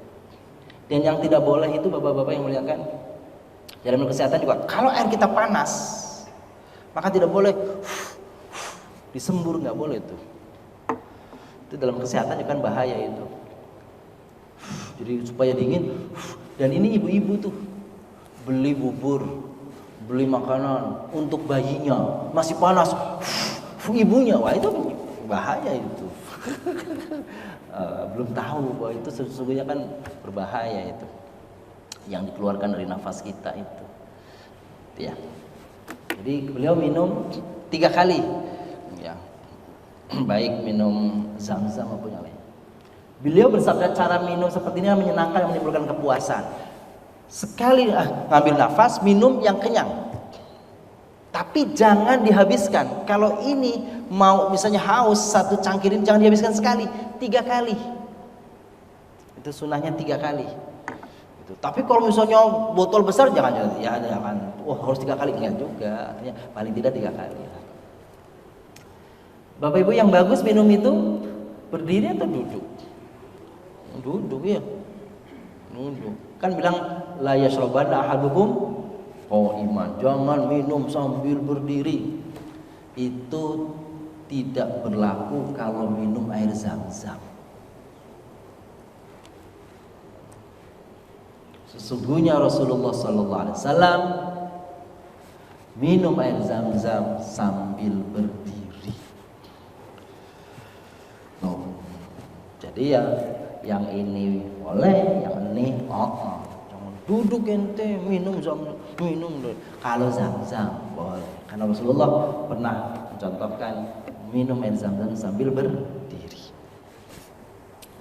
Dan yang tidak boleh itu bapak-bapak yang muliakan, dalam kesehatan juga, kalau air kita panas, maka tidak boleh disembur, nggak boleh itu. Itu dalam kesehatan juga kan bahaya itu. Jadi supaya dingin. Dan ini ibu-ibu tuh beli bubur, beli makanan untuk bayinya, masih panas, ibunya, wah itu bahaya itu. Belum tahu bahwa itu sesungguhnya kan berbahaya itu, yang dikeluarkan dari nafas kita itu. Ya. Jadi beliau minum 3 kali, ya. Baik minum Zam-Zam maupun yang lain. Beliau bersabda cara minum seperti ini menyenangkan dan menimbulkan kepuasan. Sekali ngambil nafas, minum yang kenyang. Tapi jangan dihabiskan. Kalau ini mau misalnya haus 1 cangkir ini jangan dihabiskan sekali, 3 kali. Itu sunahnya 3 kali. Itu. Tapi kalau misalnya botol besar jangan. Harus 3 kali enggak juga. Ya, paling tidak 3 kali. Bapak Ibu yang bagus minum itu berdiri atau duduk? Duduk ya. Duduk. Kan bilang la yashrabanna ahadukum qa'iman. Jangan minum sambil berdiri. Itu tidak berlaku kalau minum air Zam-Zam. Sesungguhnya Rasulullah sallallahu alaihi wasallam minum air Zam-Zam sambil berdiri. Jadi ya yang ini boleh, yang ini jangan duduk ente minum Zam-Zam, minum. Kalau Zam-Zam boleh. Karena Rasulullah pernah mencontohkan minum air Zam-Zam sambil berdiri.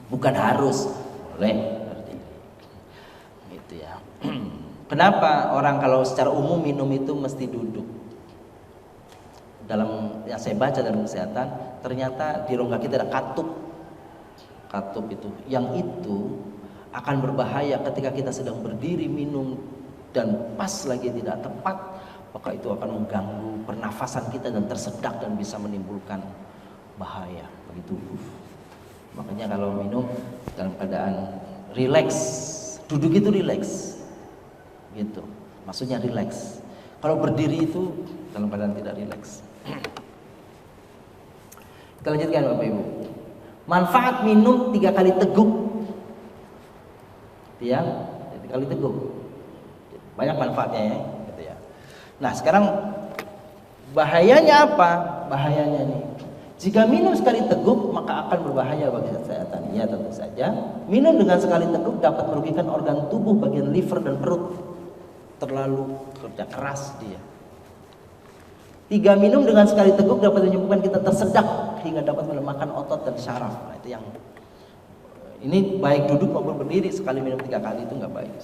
Bukan harus, boleh berdiri. Gitu ya. Kenapa orang kalau secara umum minum itu mesti duduk? Dalam yang saya baca dalam kesehatan, ternyata di rongga kita ada katup itu, yang itu akan berbahaya ketika kita sedang berdiri minum dan pas lagi tidak tepat, maka itu akan mengganggu pernafasan kita dan tersedak dan bisa menimbulkan bahaya bagi tubuh. Makanya kalau minum dalam keadaan rileks, duduk itu rileks, gitu. Maksudnya rileks. Kalau berdiri itu dalam keadaan tidak rileks. Kita lanjutkan Bapak Ibu. Manfaat minum 3 kali teguk. Ya, 3 kali teguk. Banyak manfaatnya ya, gitu ya. Nah, sekarang bahayanya apa? Bahayanya nih. Jika minum sekali teguk maka akan berbahaya bagi kesehatan. Ya, tentu saja. Minum dengan sekali teguk dapat merugikan organ tubuh bagian liver dan perut. Terlalu kerja keras dia. 3 minum dengan sekali teguk dapat menyebabkan kita tersedak hingga dapat melemahkan otot dan syaraf. Nah, itu yang ini baik duduk maupun berdiri, sekali minum 3 kali itu nggak baik.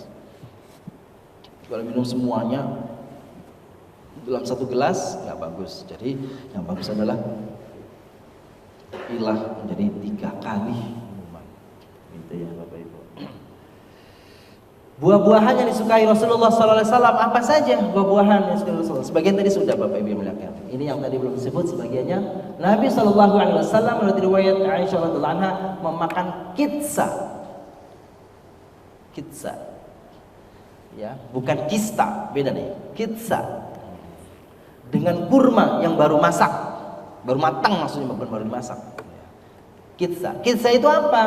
Kalau minum semuanya dalam 1 gelas nggak bagus. Jadi yang bagus adalah pilah menjadi 3 kali minuman. Gitu ya Bapak Ibu. Buah-buahan yang disukai Rasulullah SAW apa saja buah-buahan yang disukai Rasulullah? Sebagian tadi sudah Bapak Ibu muliakan. Ini yang tadi belum disebut sebagiannya. Nabi SAW menurut riwayat Aisyah radhiyallahu anha memakan kitsa. Kitsa. Ya, bukan kista, beda nih. Kitsa. Dengan kurma yang baru masak. baru matang maksudnya, bukan baru dimasak. Kitsa itu apa?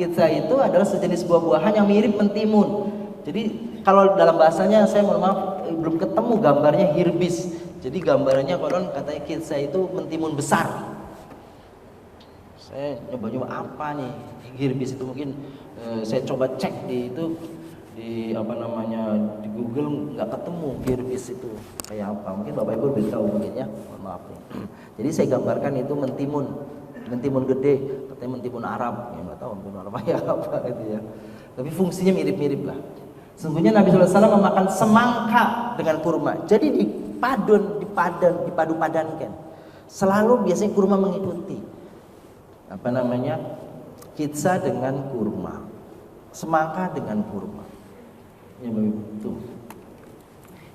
Kitsa itu adalah sejenis buah-buahan yang mirip mentimun. Jadi kalau dalam bahasanya saya mohon maaf belum ketemu gambarnya hirbis. Jadi gambarnya konon katanya kitsa itu mentimun besar. Saya nyoba apa nih hirbis itu, mungkin saya coba cek di di Google, nggak ketemu hirbis itu kayak apa. Mungkin Bapak Ibu lebih tahu mungkin ya, mohon maaf nih. Jadi saya gambarkan itu mentimun gede, katanya mentimun Arab, ya nggak tahu mentimun Arab ya apa gitu ya. Tapi fungsinya mirip-mirip lah. Sesungguhnya Nabi SAW memakan semangka dengan kurma. Jadi dipadu-padankan. Selalu biasanya kurma mengikuti. Kitsa dengan kurma, semangka dengan kurma. Ya begitu.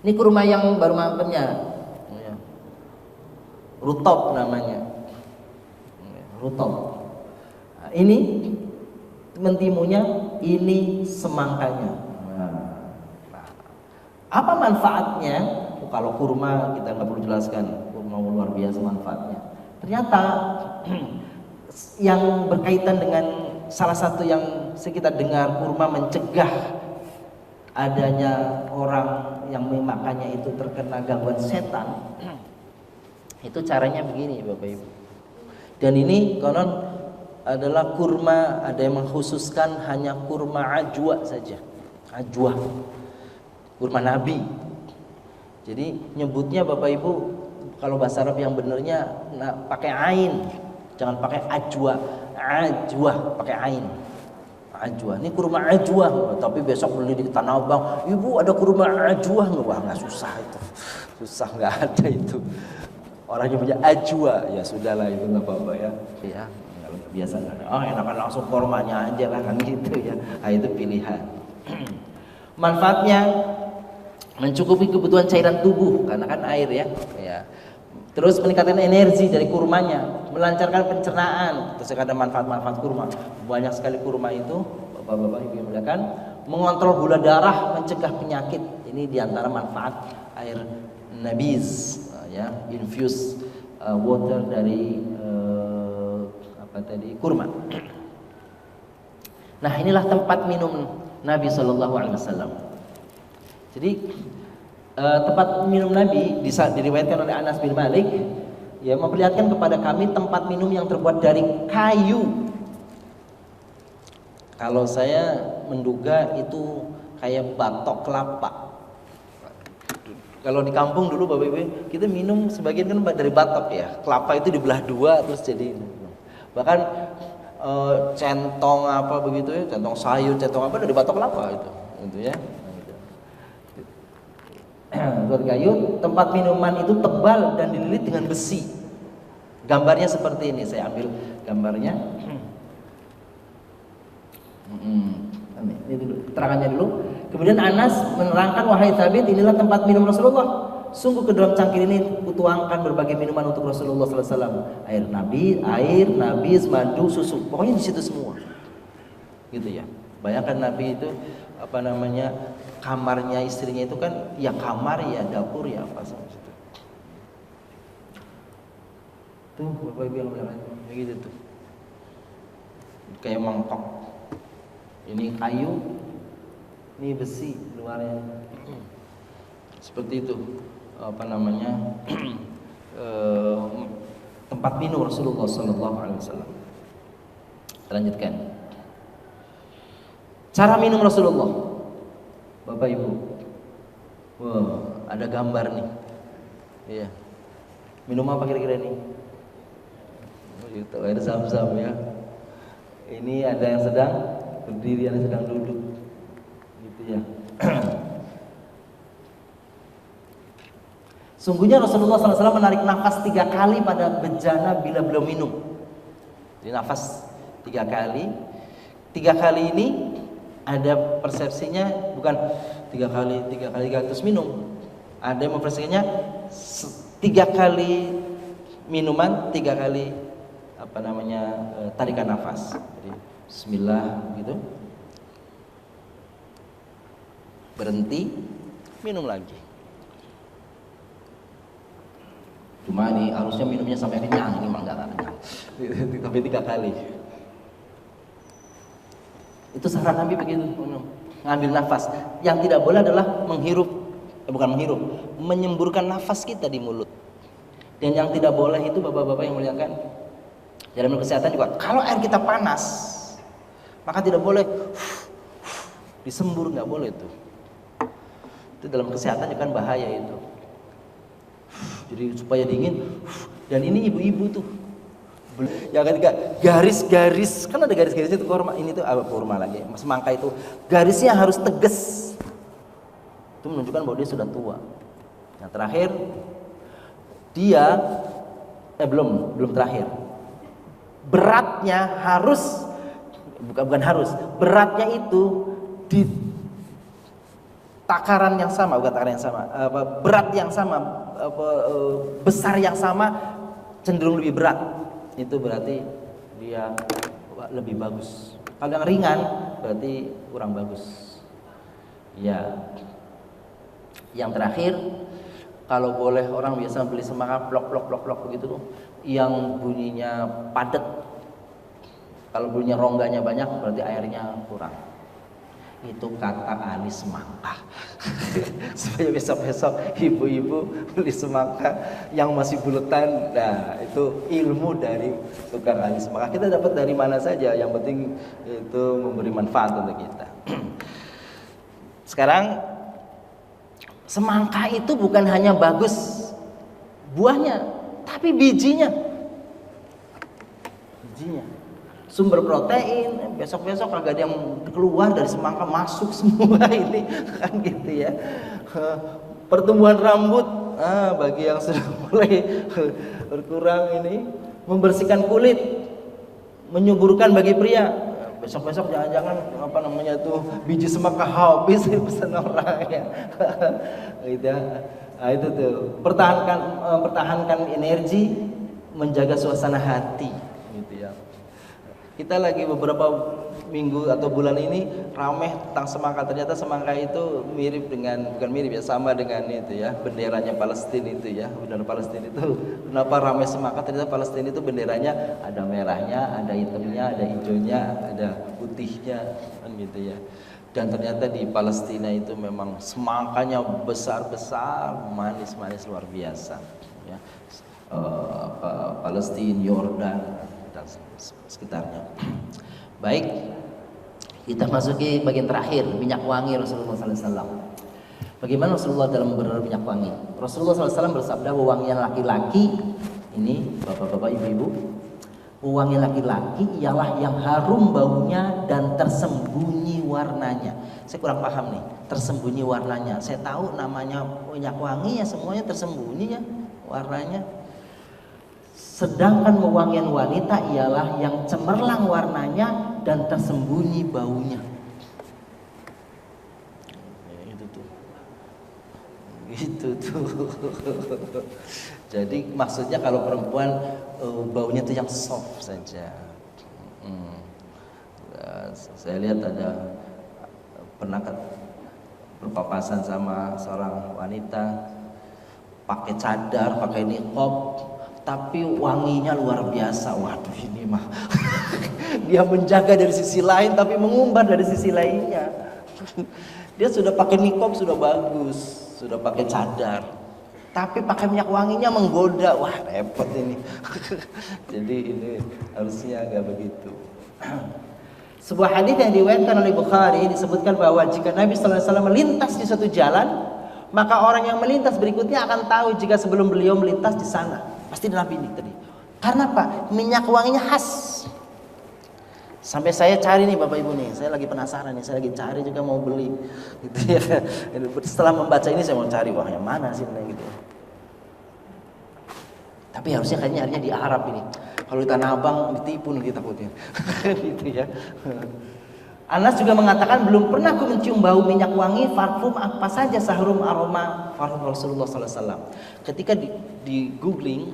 Ini kurma yang baru makannya, ya. Rutop namanya. Rutop. Nah, ini mentimunnya, ini semangkanya. Nah, apa manfaatnya? Kalau kurma kita nggak perlu jelaskan, kurma luar biasa manfaatnya. Ternyata yang berkaitan dengan salah satu yang kita dengar, kurma mencegah adanya orang yang memakannya itu terkena gangguan setan. Itu caranya begini Bapak Ibu. Dan ini konon adalah kurma, ada yang mengkhususkan hanya kurma ajwa saja. Ajwa, kurma Nabi. Jadi nyebutnya Bapak Ibu kalau bahasa Arab yang benernya pakai ain, jangan pakai ajwa. Ajwa pakai ain. Ajwa, ini kurma ajwa, tapi besok beli di Tanah Abang, Ibu ada kurma ajwa nggak? Wah nggak, susah itu, susah, nggak ada itu. Orangnya punya ajwa, ya sudahlah itu nggak apa-apa ya. Ya, biasa kan. Oh enakan langsung kurmanya aja lah kan gitu ya. Nah, itu pilihan. Manfaatnya mencukupi kebutuhan cairan tubuh karena kan air ya. Ya. Terus meningkatkan energi dari kurmanya, melancarkan pencernaan. Terus ada manfaat-manfaat kurma. Banyak sekali kurma itu, Bapak-bapak Ibu yang muliakan, mengontrol gula darah, mencegah penyakit. Ini diantara manfaat air nabiz, ya, infused water dari kurma. Nah, inilah tempat minum Nabi Shallallahu Alaihi Wasallam. Jadi tempat minum Nabi diriwayatkan oleh Anas bin Malik, ya, memperlihatkan kepada kami tempat minum yang terbuat dari kayu. Kalau saya menduga itu kayak batok kelapa. Kalau di kampung dulu Bapak Ibu kita minum sebagian kan dari batok ya. Kelapa itu dibelah dua terus jadi. Bahkan centong apa begitu ya, centong sayur, centong apa dari batok kelapa itu ya. Buat kayu, tempat minuman itu tebal dan dililit dengan besi. Gambarnya seperti ini, saya ambil gambarnya. Ini dulu, keterangannya dulu. Kemudian Anas menerangkan, wahai Thabit, inilah tempat minum Rasulullah. Sungguh ke dalam cangkir ini kutuangkan berbagai minuman untuk Rasulullah SAW. Air Nabi, madu, susu. Pokoknya di situ semua. Gitu ya. Bayangkan Nabi itu kamarnya istrinya itu kan ya kamar ya dapur ya apa sama situ. Tuh Bapak Ibu yang melihat begitu tuh. Kayak mangkok. Ini kayu, ini besi luarnya. Seperti itu tempat minum Rasulullah sallallahu alaihi wasallam. Lanjutkan. Cara minum Rasulullah. Bapak Ibu. Wah, ada gambar nih. Iya. Minum apa kira-kira ini? Gitu, air zam-zam ya. Ini ada yang sedang berdiri, ada yang sedang duduk. Gitu ya. Sungguhnya Rasulullah SAW menarik nafas 3 kali pada bejana bila belum minum. Jadi nafas 3 kali. 3 kali ini ada persepsinya bukan 3 kali terus minum. Ada yang mempersepsikannya 3 kali minuman, 3 kali tarikan nafas. Jadi bismillah gitu. Berhenti, minum lagi. Cuma ini harusnya minumnya sampai kenyang, ini mah enggak kenyang. Tapi 3 kali. Itu saran Nabi begitu, ngambil nafas. Yang tidak boleh adalah menyemburkan nafas kita di mulut. Dan yang tidak boleh itu bapak-bapak yang muliakan, dalam kesehatan juga, kalau air kita panas, maka tidak boleh disembur, nggak boleh itu. Itu dalam kesehatan juga kan bahaya itu. Jadi supaya dingin. Dan ini ibu-ibu tuh. Yang ketiga, garis-garis, kan ada garis-garisnya itu kurma, ini tuh kurma lagi, semangka itu garisnya harus tegas. Itu menunjukkan bahwa dia sudah tua. Yang terakhir, dia belum terakhir. Beratnya harus bukan harus, beratnya itu di takaran yang sama, bukan takaran yang sama, berat yang sama, besar yang sama, cenderung lebih berat. Itu berarti dia lebih bagus. Kalau yang ringan berarti kurang bagus. Ya. Yang terakhir, kalau boleh orang biasa beli semangka plok begitu tuh, yang bunyinya padat. Kalau bunyinya rongganya banyak berarti airnya kurang. Itu kata ahli semangka. Supaya besok-besok ibu-ibu beli semangka yang masih buletan. Nah, itu ilmu dari tukang ahli semangka. Kita dapat dari mana saja, yang penting itu memberi manfaat untuk kita. Sekarang, semangka itu bukan hanya bagus buahnya, tapi bijinya. Sumber protein, besok-besok kagak ada yang keluar dari semangka, masuk semua ini kan gitu ya. Pertumbuhan rambut, bagi yang sudah mulai berkurang ini, membersihkan kulit, menyuburkan bagi pria. Besok-besok jangan-jangan biji semangka habis pesan orang ya. Gitu. Nah, itu tuh, pertahankan energi, menjaga suasana hati gitu ya. Kita lagi beberapa minggu atau bulan ini ramai tentang semangka. Ternyata semangka itu sama dengan itu ya, benderanya Palestina itu ya. Bendera Palestina itu kenapa ramai semangka? Ternyata Palestina itu benderanya ada merahnya, ada hitamnya, ada hijaunya, ada putihnya kan gitu ya. Dan ternyata di Palestina itu memang semangkanya besar-besar, manis-manis luar biasa ya. Palestina, Yordan dan sekitarnya. Baik, kita masuki bagian terakhir, minyak wangi Rasulullah SAW. Bagaimana Rasulullah dalam berminyak wangi? Rasulullah SAW bersabda, wewangian laki-laki, ini bapak-bapak, ibu-ibu, wewangian laki-laki ialah yang harum baunya dan tersembunyi warnanya. Saya kurang paham nih, tersembunyi warnanya. Saya tahu namanya minyak wangi ya, semuanya tersembunyi ya warnanya. Sedangkan wewangian wanita ialah yang cemerlang warnanya dan tersembunyi baunya. Itu tuh. Jadi maksudnya kalau perempuan baunya itu yang soft saja. Saya lihat ada pernah berpapasan sama seorang wanita pakai cadar, pakai niqab, tapi wanginya luar biasa. Waduh, ini mah dia menjaga dari sisi lain tapi mengumbar dari sisi lainnya. Dia sudah pakai niqab sudah bagus, sudah pakai cadar, tapi pakai minyak wanginya menggoda. Wah, repot ini. Jadi ini harusnya agak begitu. Sebuah hadis yang diriwayatkan oleh Bukhari disebutkan bahwa jika Nabi sallallahu alaihi wasallam melintas di suatu jalan, maka orang yang melintas berikutnya akan tahu jika sebelum beliau melintas di sana. Pasti Nabi ini tadi. Karena apa? Minyak wanginya khas. Sampai saya cari nih Bapak Ibu nih, saya lagi penasaran nih, saya lagi cari juga mau beli. Gitu ya. Setelah membaca ini saya mau cari, wah yang mana sih gitu. Tapi harusnya kayaknya di Arab ini. Kalau di Tanah Abang ditipu nih takutnya. Gitu ya. Anas juga mengatakan, belum pernah aku mencium bau minyak wangi parfum apa saja seharum aroma parfum Rasulullah SAW. Ketika di googling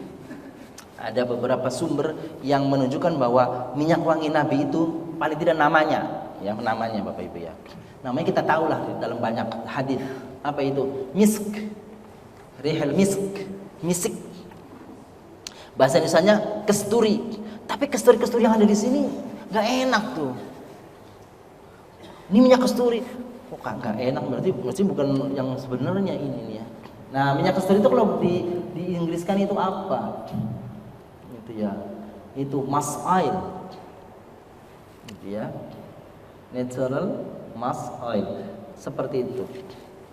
ada beberapa sumber yang menunjukkan bahwa minyak wangi Nabi itu paling tidak namanya Bapak Ibu ya. Namanya kita tahulah dalam banyak hadis. Apa itu? Misk, rihal misk, misik. Bahasa Indonesianya kesturi. Tapi kesturi-kesturi yang ada di sini nggak enak tuh. Ini minyak kesturi. Kok nggak enak, berarti bukan yang sebenarnya ini nih ya. Nah, minyak kesturi itu kalau di Inggriskan itu apa? Itu ya. Itu musk oil. Gitu ya. Natural musk oil. Seperti itu.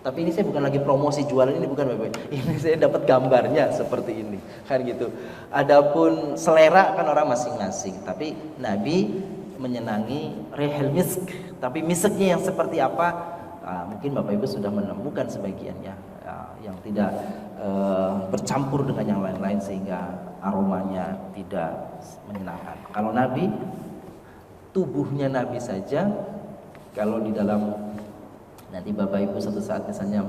Tapi ini saya bukan lagi promosi jualan, ini bukan Bapak. Ini saya dapat gambarnya seperti ini. Kan gitu. Adapun selera kan orang masing-masing, tapi Nabi menyenangi rihil misk. Tapi misknya yang seperti apa? Mungkin Bapak Ibu sudah menemukan sebagiannya yang tidak bercampur dengan yang lain-lain sehingga aromanya tidak menyenangkan. Kalau Nabi, tubuhnya Nabi saja, kalau di dalam nanti Bapak Ibu suatu saat misalnya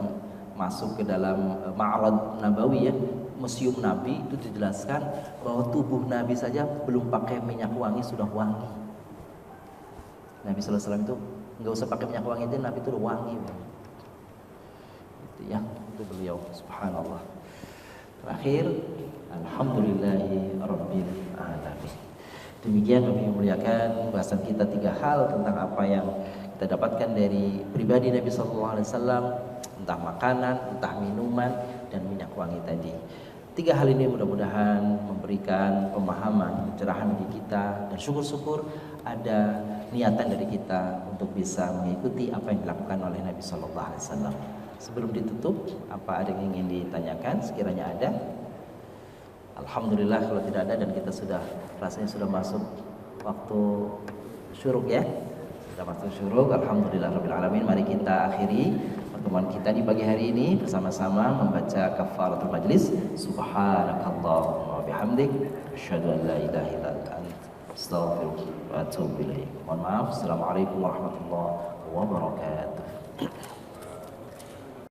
masuk ke dalam Ma'rad Nabawi ya, museum Nabi, itu dijelaskan bahwa tubuh Nabi saja belum pakai minyak wangi sudah wangi. Nabi sallallahu alaihi wasallam itu nggak usah pakai minyak wangi, itu Nabi itu udah wangi. Itu ya, itu beliau, subhanallah. Terakhir, alhamdulillahi rabbil alamin. Demikian Bapak yang muliakan bahasan kita 3 hal tentang apa yang kita dapatkan dari pribadi Nabi SAW, entah makanan, entah minuman, dan minyak wangi tadi. 3 hal ini mudah-mudahan memberikan pemahaman, pencerahan bagi kita, dan syukur-syukur ada niatan dari kita untuk bisa mengikuti apa yang dilakukan oleh Nabi SAW. Sebelum ditutup, apa ada yang ingin ditanyakan? Sekiranya ada. Alhamdulillah kalau tidak ada, dan kita sudah rasanya sudah masuk waktu syuruk ya. Sudah masuk syuruk, alhamdulillahirabbil alamin. Mari kita akhiri pertemuan kita di pagi hari ini bersama-sama membaca kafaratul majlis. Subhanakallahumma wa bihamdik, asyhadu an la ilaha illa anta, astaghfiruka wa atubu ilaik. Mohon maaf. Assalamualaikum warahmatullahi wabarakatuh.